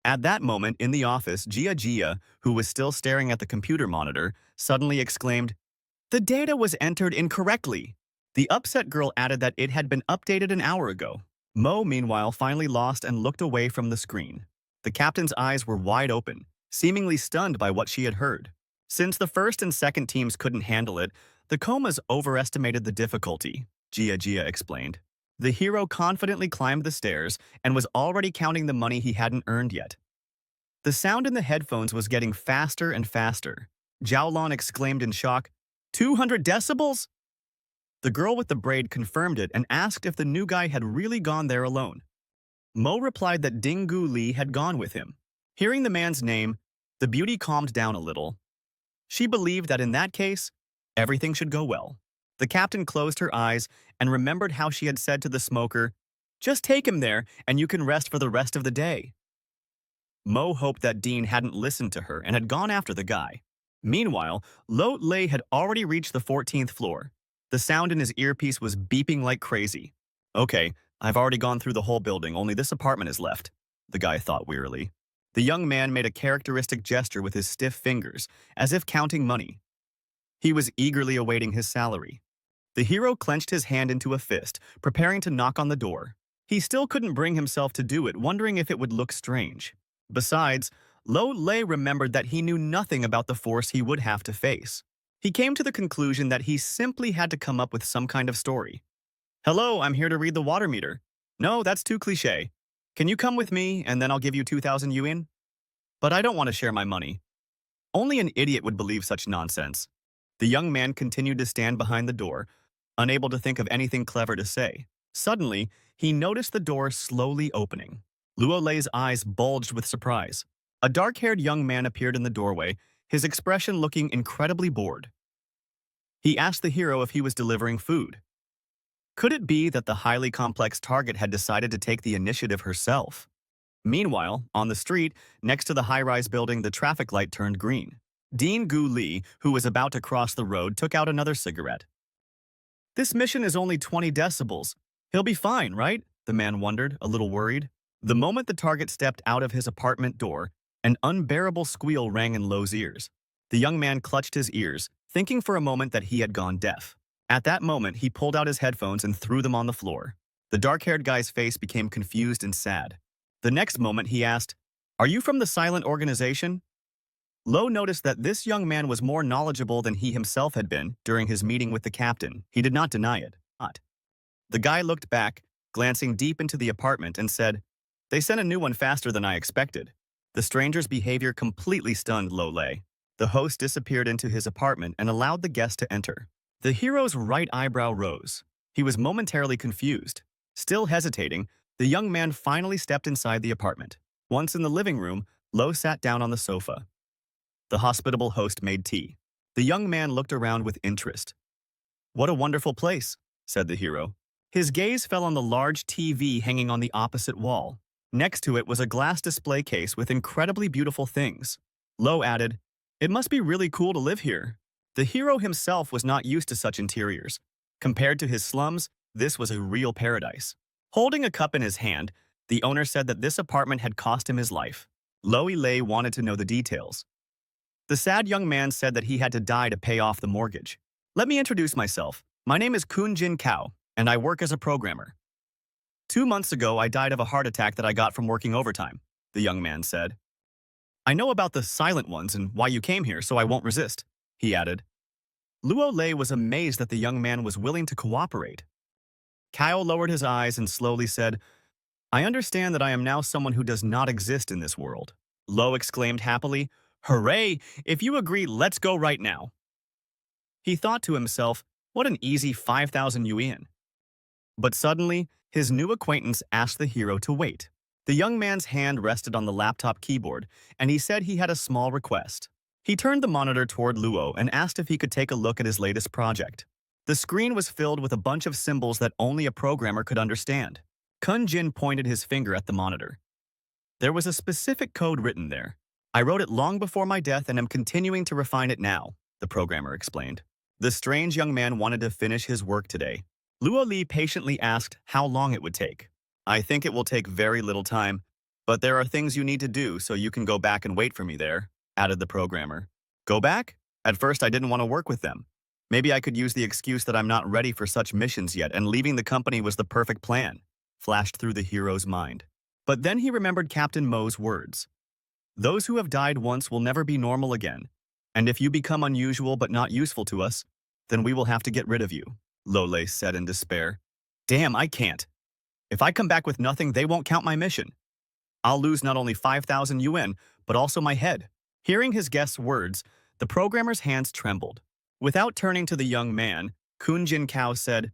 At that moment, in the office, Jia Jia, who was still staring at the computer monitor, suddenly exclaimed, "The data was entered incorrectly." The upset girl added that it had been updated an hour ago. Mo, meanwhile, finally lost and looked away from the screen. The captain's eyes were wide open, seemingly stunned by what she had heard. Since the first and second teams couldn't handle it, the comas overestimated the difficulty, Jia Jia explained. The hero confidently climbed the stairs and was already counting the money he hadn't earned yet. The sound in the headphones was getting faster and faster. Zhao Lan exclaimed in shock, 200 decibels? The girl with the braid confirmed it and asked if the new guy had really gone there alone. Mo replied that Ding Gu Li had gone with him. Hearing the man's name, the beauty calmed down a little. She believed that in that case, everything should go well. The captain closed her eyes and remembered how she had said to the smoker, "Just take him there and you can rest for the rest of the day." Mo hoped that Dean hadn't listened to her and had gone after the guy. Meanwhile, Lo Lei had already reached the 14th floor. The sound in his earpiece was beeping like crazy. "Okay, I've already gone through the whole building, only this apartment is left," the guy thought wearily. The young man made a characteristic gesture with his stiff fingers, as if counting money. He was eagerly awaiting his salary. The hero clenched his hand into a fist, preparing to knock on the door. He still couldn't bring himself to do it, wondering if it would look strange. Besides, Lo Lei remembered that he knew nothing about the force he would have to face. He came to the conclusion that he simply had to come up with some kind of story. "Hello, I'm here to read the water meter." "No, that's too cliché." Can you come with me and then I'll give you 2,000 yuan? But I don't want to share my money. Only an idiot would believe such nonsense. The young man continued to stand behind the door, unable to think of anything clever to say. Suddenly, he noticed the door slowly opening. Luo Lei's eyes bulged with surprise. A dark-haired young man appeared in the doorway, his expression looking incredibly bored. He asked the hero if he was delivering food. Could it be that the highly complex target had decided to take the initiative herself? Meanwhile, on the street, next to the high-rise building, the traffic light turned green. Dean Gu Li, who was about to cross the road, took out another cigarette. This mission is only 20 decibels. He'll be fine, right? The man wondered, a little worried. The moment the target stepped out of his apartment door, an unbearable squeal rang in Lo's ears. The young man clutched his ears, thinking for a moment that he had gone deaf. At that moment, he pulled out his headphones and threw them on the floor. The dark-haired guy's face became confused and sad. The next moment, he asked, "Are you from the silent organization?" Lo noticed that this young man was more knowledgeable than he himself had been during his meeting with the captain. He did not deny it. The guy looked back, glancing deep into the apartment, and said, "They sent a new one faster than I expected." The stranger's behavior completely stunned Lo Lei. The host disappeared into his apartment and allowed the guest to enter. The hero's right eyebrow rose. He was momentarily confused. Still hesitating, the young man finally stepped inside the apartment. Once in the living room, Lo sat down on the sofa. The hospitable host made tea. The young man looked around with interest. "What a wonderful place," said the hero. His gaze fell on the large TV hanging on the opposite wall. Next to it was a glass display case with incredibly beautiful things. Lo added, "It must be really cool to live here." The hero himself was not used to such interiors. Compared to his slums, this was a real paradise. Holding a cup in his hand, the owner said that this apartment had cost him his life. Lo Lei wanted to know the details. The sad young man said that he had to die to pay off the mortgage. "Let me introduce myself. My name is Kun Jin Kao, and I work as a programmer. 2 months ago, I died of a heart attack that I got from working overtime," the young man said. "I know about the silent ones and why you came here, so I won't resist," he added. Luo Lei was amazed that the young man was willing to cooperate. Kao lowered his eyes and slowly said, "I understand that I am now someone who does not exist in this world." Lo exclaimed happily, "Hooray! If you agree, let's go right now." He thought to himself, what an easy 5,000 yuan. But suddenly, his new acquaintance asked the hero to wait. The young man's hand rested on the laptop keyboard, and he said he had a small request. He turned the monitor toward Luo and asked if he could take a look at his latest project. The screen was filled with a bunch of symbols that only a programmer could understand. Kun Jin pointed his finger at the monitor. There was a specific code written there. "I wrote it long before my death and am continuing to refine it now," the programmer explained. The strange young man wanted to finish his work today. Luo Li patiently asked how long it would take. "I think it will take very little time, but there are things you need to do, so you can go back and wait for me there," added the programmer. "Go back? At first I didn't want to work with them. Maybe I could use the excuse that I'm not ready for such missions yet and leaving the company was the perfect plan," flashed through the hero's mind. But then he remembered Captain Mo's words. "Those who have died once will never be normal again, and if you become unusual but not useful to us, then we will have to get rid of you," Lo Lei said in despair. "Damn, I can't. If I come back with nothing, they won't count my mission. I'll lose not only 5,000 yuan, but also my head." Hearing his guest's words, the programmer's hands trembled. Without turning to the young man, Kun Jin Kao said,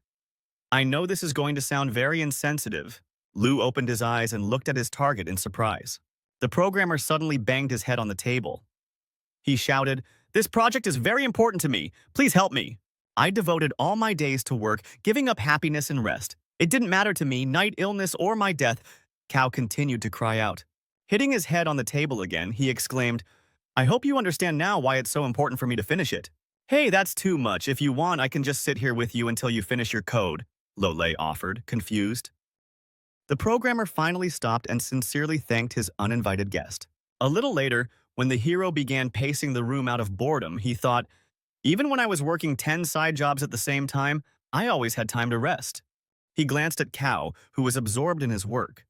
"I know this is going to sound very insensitive." Lu opened his eyes and looked at his target in surprise. The programmer suddenly banged his head on the table. He shouted, "This project is very important to me. Please help me. I devoted all my days to work, giving up happiness and rest. It didn't matter to me, night illness or my death." Kao continued to cry out. Hitting his head on the table again, he exclaimed, "I hope you understand now why it's so important for me to finish it." "Hey, that's too much. If you want, I can just sit here with you until you finish your code," Lo Lei offered, confused. The programmer finally stopped and sincerely thanked his uninvited guest. A little later, when the hero began pacing the room out of boredom, he thought, "Even when I was working 10 side jobs at the same time, I always had time to rest." He glanced at Kao, who was absorbed in his work.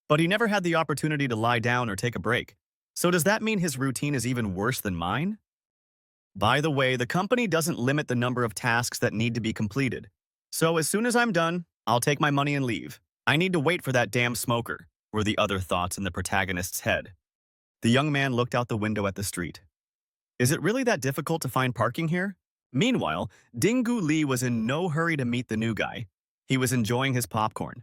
But he never had the opportunity to lie down or take a break. So does that mean his routine is even worse than mine? By the way, the company doesn't limit the number of tasks that need to be completed. So as soon as I'm done, I'll take my money and leave. I need to wait for that damn smoker. were the other thoughts in the protagonist's head. The young man looked out the window at the street. Is it really that difficult to find parking here? Meanwhile, Dingu Lee was in no hurry to meet the new guy. He was enjoying his popcorn.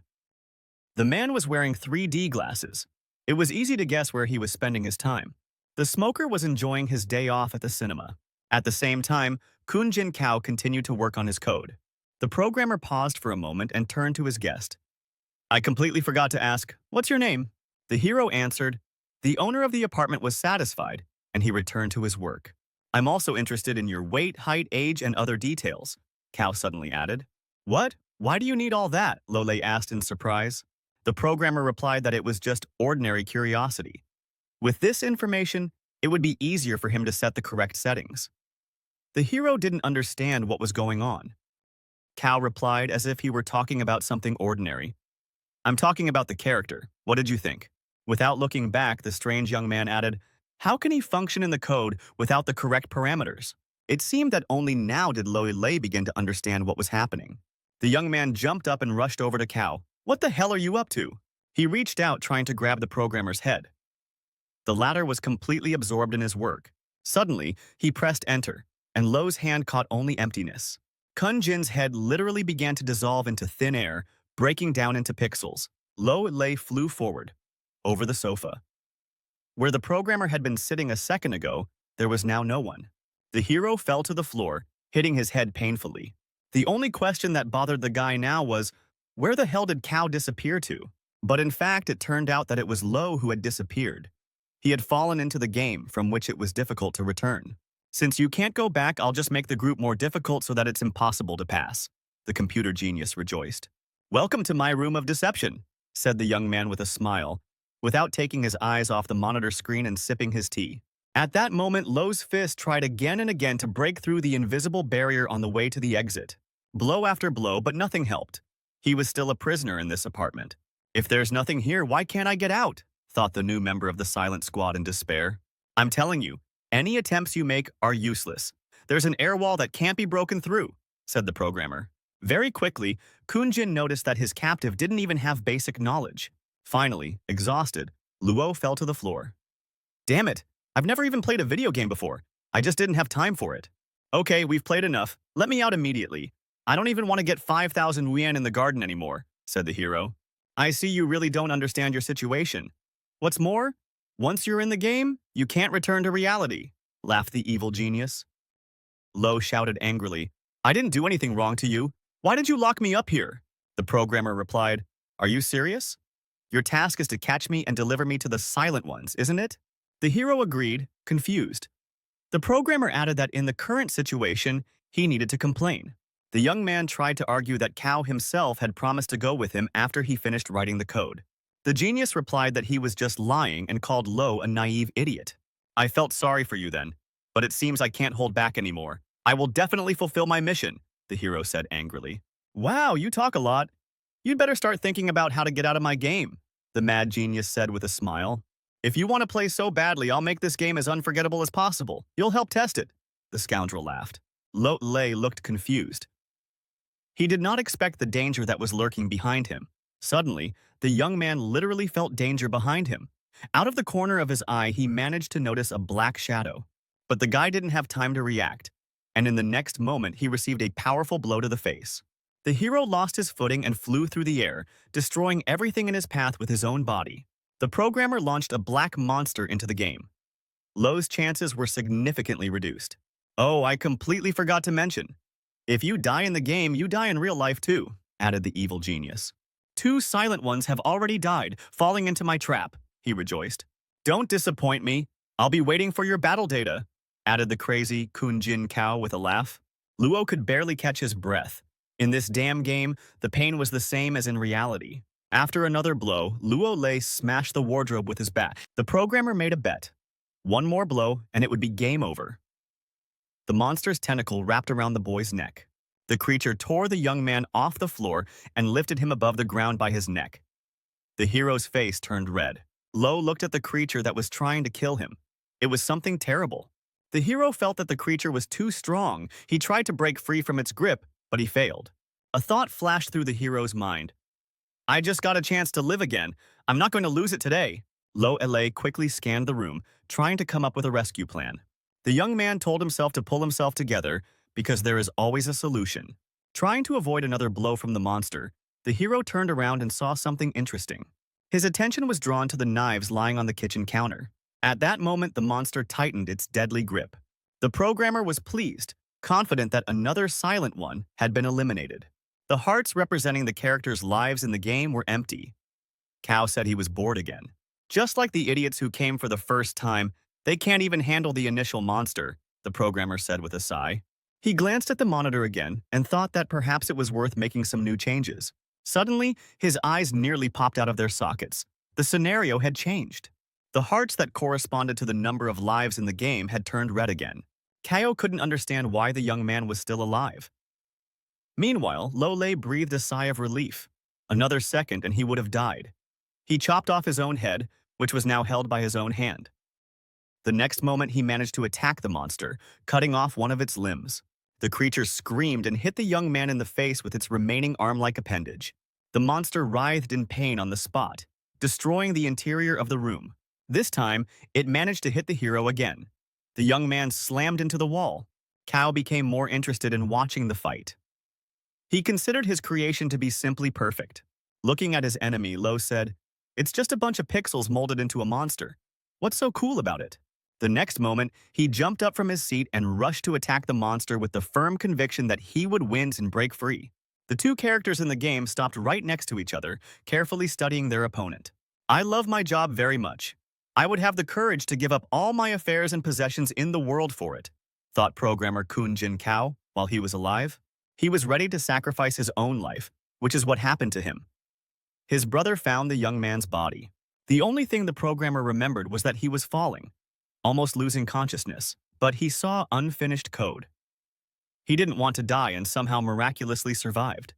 The man was wearing 3D glasses. It was easy to guess where he was spending his time. The smoker was enjoying his day off at the cinema. At the same time, Kun Jin Kao continued to work on his code. The programmer paused for a moment and turned to his guest. I completely forgot to ask, what's your name? The hero answered. The owner of the apartment was satisfied, and he returned to his work. I'm also interested in your weight, height, age, and other details, Kao suddenly added. What? Why do you need all that? Lole asked in surprise. The programmer replied that it was just ordinary curiosity. With this information, it would be easier for him to set the correct settings. The hero didn't understand what was going on. Kao replied as if he were talking about something ordinary. I'm talking about the character. What did you think? Without looking back, the strange young man added, how can he function in the code without the correct parameters? It seemed that only now did Lei begin to understand what was happening. The young man jumped up and rushed over to Kao. What the hell are you up to? He reached out trying to grab the programmer's head. The latter was completely absorbed in his work. Suddenly, he pressed enter, and Lo's hand caught only emptiness. Kun Jin's head literally began to dissolve into thin air, breaking down into pixels. Lei flew forward, over the sofa. Where the programmer had been sitting a second ago, there was now no one. The hero fell to the floor, hitting his head painfully. The only question that bothered the guy now was, where the hell did Kao disappear to? But in fact, it turned out that it was Lo who had disappeared. He had fallen into the game, from which it was difficult to return. Since you can't go back, I'll just make the group more difficult so that it's impossible to pass. The computer genius rejoiced. Welcome to my room of deception, said the young man with a smile, without taking his eyes off the monitor screen and sipping his tea. At that moment, Lo's fist tried again and again to break through the invisible barrier on the way to the exit. Blow after blow, but nothing helped. He was still a prisoner in this apartment. If there's nothing here, why can't I get out? Thought the new member of the Silent Squad in despair. I'm telling you, any attempts you make are useless. There's an air wall that can't be broken through, said the programmer. Very quickly, Kun Jin noticed that his captive didn't even have basic knowledge. Finally, exhausted, Luo fell to the floor. Damn it, I've never even played a video game before. I just didn't have time for it. Okay, we've played enough. Let me out immediately. I don't even want to get 5,000 yuan in the garden anymore, said the hero. I see you really don't understand your situation. What's more, once you're in the game, you can't return to reality, laughed the evil genius. Lo shouted angrily, I didn't do anything wrong to you. Why did you lock me up here? The programmer replied, Are you serious? Your task is to catch me and deliver me to the silent ones, isn't it? The hero agreed, confused. The programmer added that in the current situation, he needed to complain. The young man tried to argue that Kao himself had promised to go with him after he finished writing the code. The genius replied that he was just lying and called Lo a naive idiot. I felt sorry for you then, but it seems I can't hold back anymore. I will definitely fulfill my mission, the hero said angrily. Wow, you talk a lot. You'd better start thinking about how to get out of my game, the mad genius said with a smile. If you want to play so badly, I'll make this game as unforgettable as possible. You'll help test it. The scoundrel laughed. Lo Lei looked confused. He did not expect the danger that was lurking behind him. Suddenly, the young man literally felt danger behind him. Out of the corner of his eye, he managed to notice a black shadow. But the guy didn't have time to react, and in the next moment, he received a powerful blow to the face. The hero lost his footing and flew through the air, destroying everything in his path with his own body. The programmer launched a black monster into the game. Lo's chances were significantly reduced. Oh, I completely forgot to mention. If you die in the game, you die in real life too, added the evil genius. 2 silent ones have already died, falling into my trap, he rejoiced. Don't disappoint me. I'll be waiting for your battle data, added the crazy Kun Jin Kao with a laugh. Luo could barely catch his breath. In this damn game, the pain was the same as in reality. After another blow, Luo Lei smashed the wardrobe with his bat. The programmer made a bet. One more blow, and it would be game over. The monster's tentacle wrapped around the boy's neck. The creature tore the young man off the floor and lifted him above the ground by his neck. The hero's face turned red. Lo looked at the creature that was trying to kill him. It was something terrible. The hero felt that the creature was too strong. He tried to break free from its grip, but he failed. A thought flashed through the hero's mind. I just got a chance to live again. I'm not going to lose it today. Lo Ele quickly scanned the room, trying to come up with a rescue plan. The young man told himself to pull himself together because there is always a solution. Trying to avoid another blow from the monster, the hero turned around and saw something interesting. His attention was drawn to the knives lying on the kitchen counter. At that moment, the monster tightened its deadly grip. The programmer was pleased, confident that another silent one had been eliminated. The hearts representing the characters' lives in the game were empty. Cao said he was bored again. Just like the idiots who came for the first time, they can't even handle the initial monster, the programmer said with a sigh. He glanced at the monitor again and thought that perhaps it was worth making some new changes. Suddenly, his eyes nearly popped out of their sockets. The scenario had changed. The hearts that corresponded to the number of lives in the game had turned red again. Kao couldn't understand why the young man was still alive. Meanwhile, Lole breathed a sigh of relief. Another second and he would have died. He chopped off his own head, which was now held by his own hand. The next moment he managed to attack the monster, cutting off one of its limbs. The creature screamed and hit the young man in the face with its remaining arm-like appendage. The monster writhed in pain on the spot, destroying the interior of the room. This time, it managed to hit the hero again. The young man slammed into the wall. Kao became more interested in watching the fight. He considered his creation to be simply perfect. Looking at his enemy, Lo said, "It's just a bunch of pixels molded into a monster. What's so cool about it?" The next moment, he jumped up from his seat and rushed to attack the monster with the firm conviction that he would win and break free. The two characters in the game stopped right next to each other, carefully studying their opponent. "I love my job very much. I would have the courage to give up all my affairs and possessions in the world for it," thought programmer Kun Jin Kao while he was alive. He was ready to sacrifice his own life, which is what happened to him. His brother found the young man's body. The only thing the programmer remembered was that he was falling, almost losing consciousness, but he saw unfinished code. He didn't want to die and somehow miraculously survived.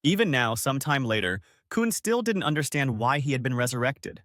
Even now, sometime later, Kun still didn't understand why he had been resurrected.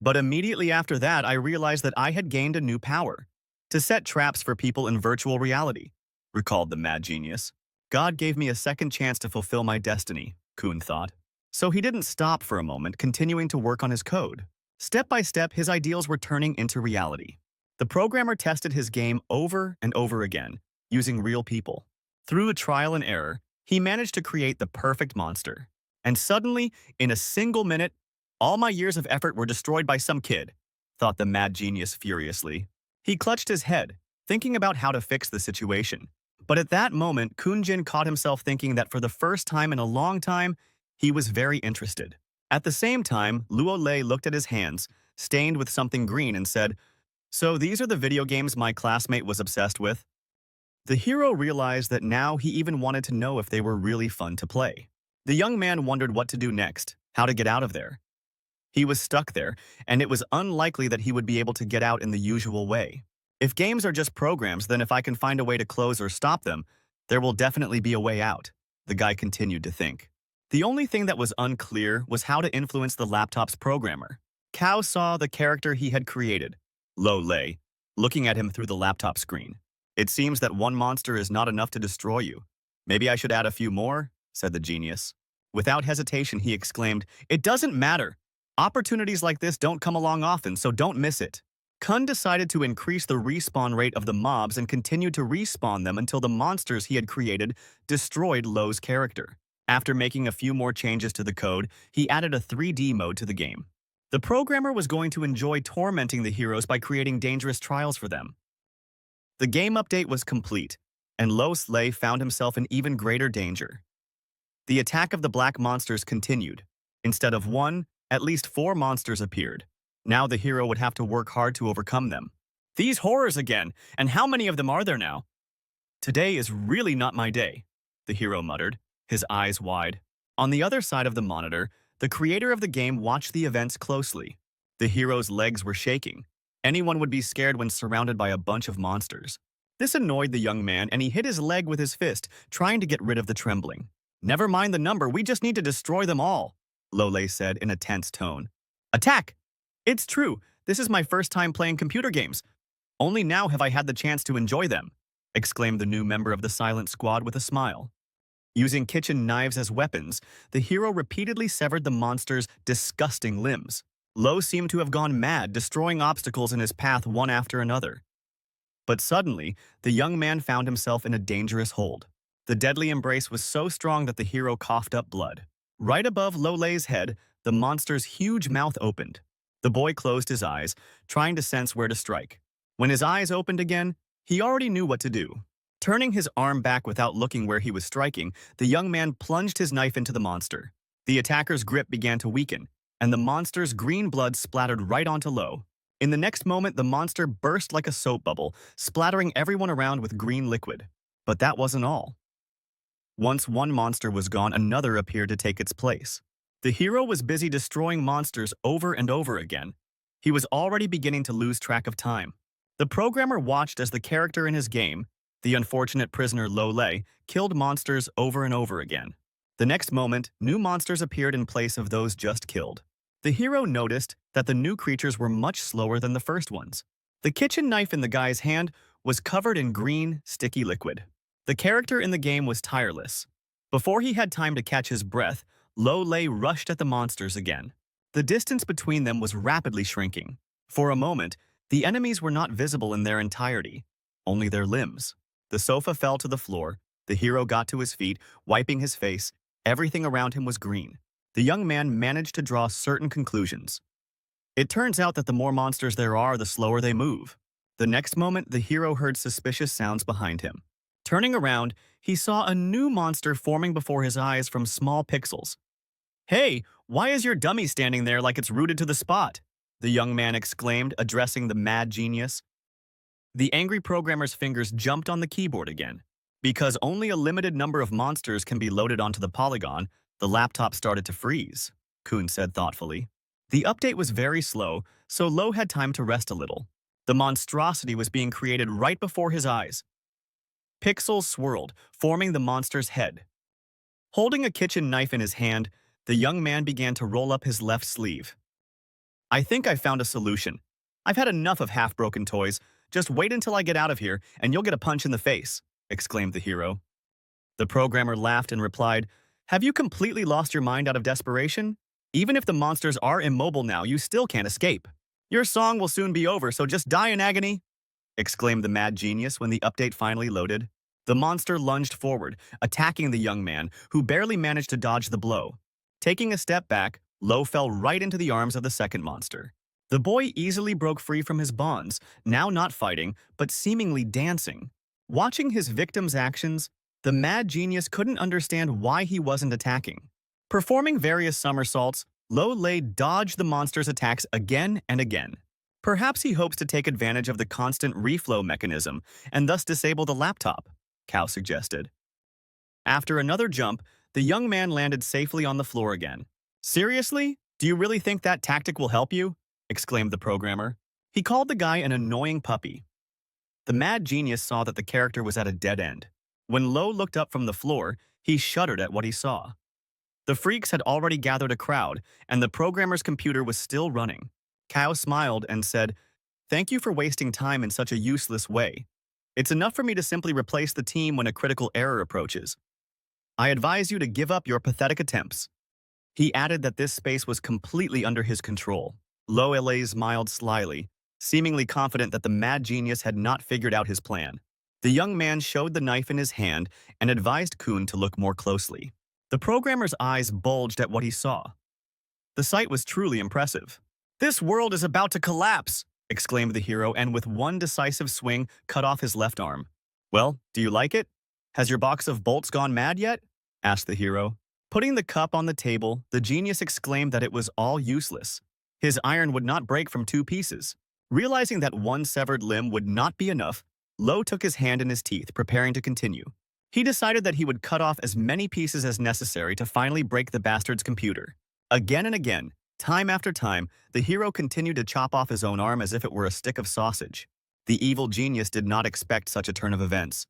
But immediately after that, I realized that I had gained a new power: to set traps for people in virtual reality, recalled the mad genius. God gave me a second chance to fulfill my destiny, Kun thought. So he didn't stop for a moment, continuing to work on his code. Step by step, his ideals were turning into reality. The programmer tested his game over and over again, using real people. Through a trial and error, he managed to create the perfect monster. And suddenly, in a single minute, all my years of effort were destroyed by some kid, thought the mad genius furiously. He clutched his head, thinking about how to fix the situation. But at that moment, Kunjin caught himself thinking that for the first time in a long time, he was very interested. At the same time, Luo Lei looked at his hands, stained with something green, and said, "So these are the video games my classmate was obsessed with?" The hero realized that now he even wanted to know if they were really fun to play. The young man wondered what to do next, how to get out of there. He was stuck there, and it was unlikely that he would be able to get out in the usual way. If games are just programs, then if I can find a way to close or stop them, there will definitely be a way out, the guy continued to think. The only thing that was unclear was how to influence the laptop's programmer. Kao saw the character he had created, Lo Lei, looking at him through the laptop screen. "It seems that one monster is not enough to destroy you. Maybe I should add a few more," said the genius. Without hesitation, he exclaimed, "It doesn't matter. Opportunities like this don't come along often, so don't miss it." Kun decided to increase the respawn rate of the mobs and continued to respawn them until the monsters he had created destroyed Lo's character. After making a few more changes to the code, he added a 3D mode to the game. The programmer was going to enjoy tormenting the heroes by creating dangerous trials for them. The game update was complete, and Lo Lei found himself in even greater danger. The attack of the black monsters continued. Instead of one, at least 4 monsters appeared. Now the hero would have to work hard to overcome them. "These horrors again, and how many of them are there now? Today is really not my day," the hero muttered, his eyes wide. On the other side of the monitor, the creator of the game watched the events closely. The hero's legs were shaking. Anyone would be scared when surrounded by a bunch of monsters. This annoyed the young man, and he hit his leg with his fist, trying to get rid of the trembling. "Never mind the number, we just need to destroy them all," Lole said in a tense tone. "Attack! It's true, this is my first time playing computer games. Only now have I had the chance to enjoy them," exclaimed the new member of the Silent Squad with a smile. Using kitchen knives as weapons, the hero repeatedly severed the monster's disgusting limbs. Lo seemed to have gone mad, destroying obstacles in his path one after another. But suddenly, the young man found himself in a dangerous hold. The deadly embrace was so strong that the hero coughed up blood. Right above Lole's head, the monster's huge mouth opened. The boy closed his eyes, trying to sense where to strike. When his eyes opened again, he already knew what to do. Turning his arm back without looking where he was striking, the young man plunged his knife into the monster. The attacker's grip began to weaken, and the monster's green blood splattered right onto Lo. In the next moment, the monster burst like a soap bubble, splattering everyone around with green liquid. But that wasn't all. Once one monster was gone, another appeared to take its place. The hero was busy destroying monsters over and over again. He was already beginning to lose track of time. The programmer watched as the character in his game, the unfortunate prisoner Lole, killed monsters over and over again. The next moment, new monsters appeared in place of those just killed. The hero noticed that the new creatures were much slower than the first ones. The kitchen knife in the guy's hand was covered in green, sticky liquid. The character in the game was tireless. Before he had time to catch his breath, Lole rushed at the monsters again. The distance between them was rapidly shrinking. For a moment, the enemies were not visible in their entirety, only their limbs. The sofa fell to the floor. The hero got to his feet, wiping his face. Everything around him was green. The young man managed to draw certain conclusions. It turns out that the more monsters there are, the slower they move. The next moment, the hero heard suspicious sounds behind him. Turning around, he saw a new monster forming before his eyes from small pixels. "Hey, why is your dummy standing there like it's rooted to the spot?" the young man exclaimed, addressing the mad genius. The angry programmer's fingers jumped on the keyboard again. Because only a limited number of monsters can be loaded onto the polygon, the laptop started to freeze, Kuhn said thoughtfully. The update was very slow, so Lo had time to rest a little. The monstrosity was being created right before his eyes. Pixels swirled, forming the monster's head. Holding a kitchen knife in his hand, the young man began to roll up his left sleeve. "I think I found a solution. I've had enough of half-broken toys. Just wait until I get out of here, and you'll get a punch in the face," exclaimed the hero. The programmer laughed and replied, "Have you completely lost your mind out of desperation? Even if the monsters are immobile now, you still can't escape. Your song will soon be over, so just die in agony," exclaimed the mad genius when the update finally loaded. The monster lunged forward, attacking the young man, who barely managed to dodge the blow. Taking a step back, Lo fell right into the arms of the second monster. The boy easily broke free from his bonds, now not fighting, but seemingly dancing. Watching his victim's actions, the mad genius couldn't understand why he wasn't attacking. Performing various somersaults, Lole dodged the monster's attacks again and again. Perhaps he hopes to take advantage of the constant reflow mechanism and thus disable the laptop, Cao suggested. After another jump, the young man landed safely on the floor again. "Seriously? Do you really think that tactic will help you?" exclaimed the programmer. He called the guy an annoying puppy. The mad genius saw that the character was at a dead end. When Lo looked up from the floor, he shuddered at what he saw. The freaks had already gathered a crowd, and the programmer's computer was still running. Cao smiled and said, "Thank you for wasting time in such a useless way. It's enough for me to simply replace the team when a critical error approaches. I advise you to give up your pathetic attempts." He added that this space was completely under his control. Loele smiled slyly, seemingly confident that the mad genius had not figured out his plan. The young man showed the knife in his hand and advised Kuhn to look more closely. The programmer's eyes bulged at what he saw. The sight was truly impressive. "This world is about to collapse," exclaimed the hero, and with one decisive swing cut off his left arm. "Well, do you like it? Has your box of bolts gone mad yet?" asked the hero. Putting the cup on the table, the genius exclaimed that it was all useless. His iron would not break from two pieces. Realizing that one severed limb would not be enough, Lo took his hand in his teeth, preparing to continue. He decided that he would cut off as many pieces as necessary to finally break the bastard's computer. Again and again, time after time, the hero continued to chop off his own arm as if it were a stick of sausage. The evil genius did not expect such a turn of events.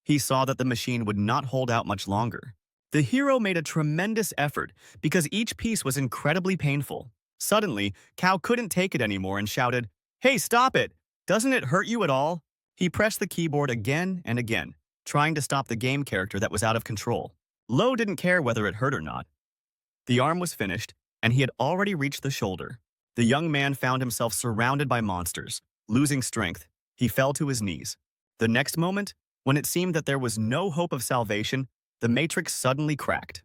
He saw that the machine would not hold out much longer. The hero made a tremendous effort because each piece was incredibly painful. Suddenly, Cao couldn't take it anymore and shouted, "Hey, stop it! Doesn't it hurt you at all?" He pressed the keyboard again and again, trying to stop the game character that was out of control. Lo didn't care whether it hurt or not. The arm was finished, and he had already reached the shoulder. The young man found himself surrounded by monsters. Losing strength, he fell to his knees. The next moment, when it seemed that there was no hope of salvation, the matrix suddenly cracked.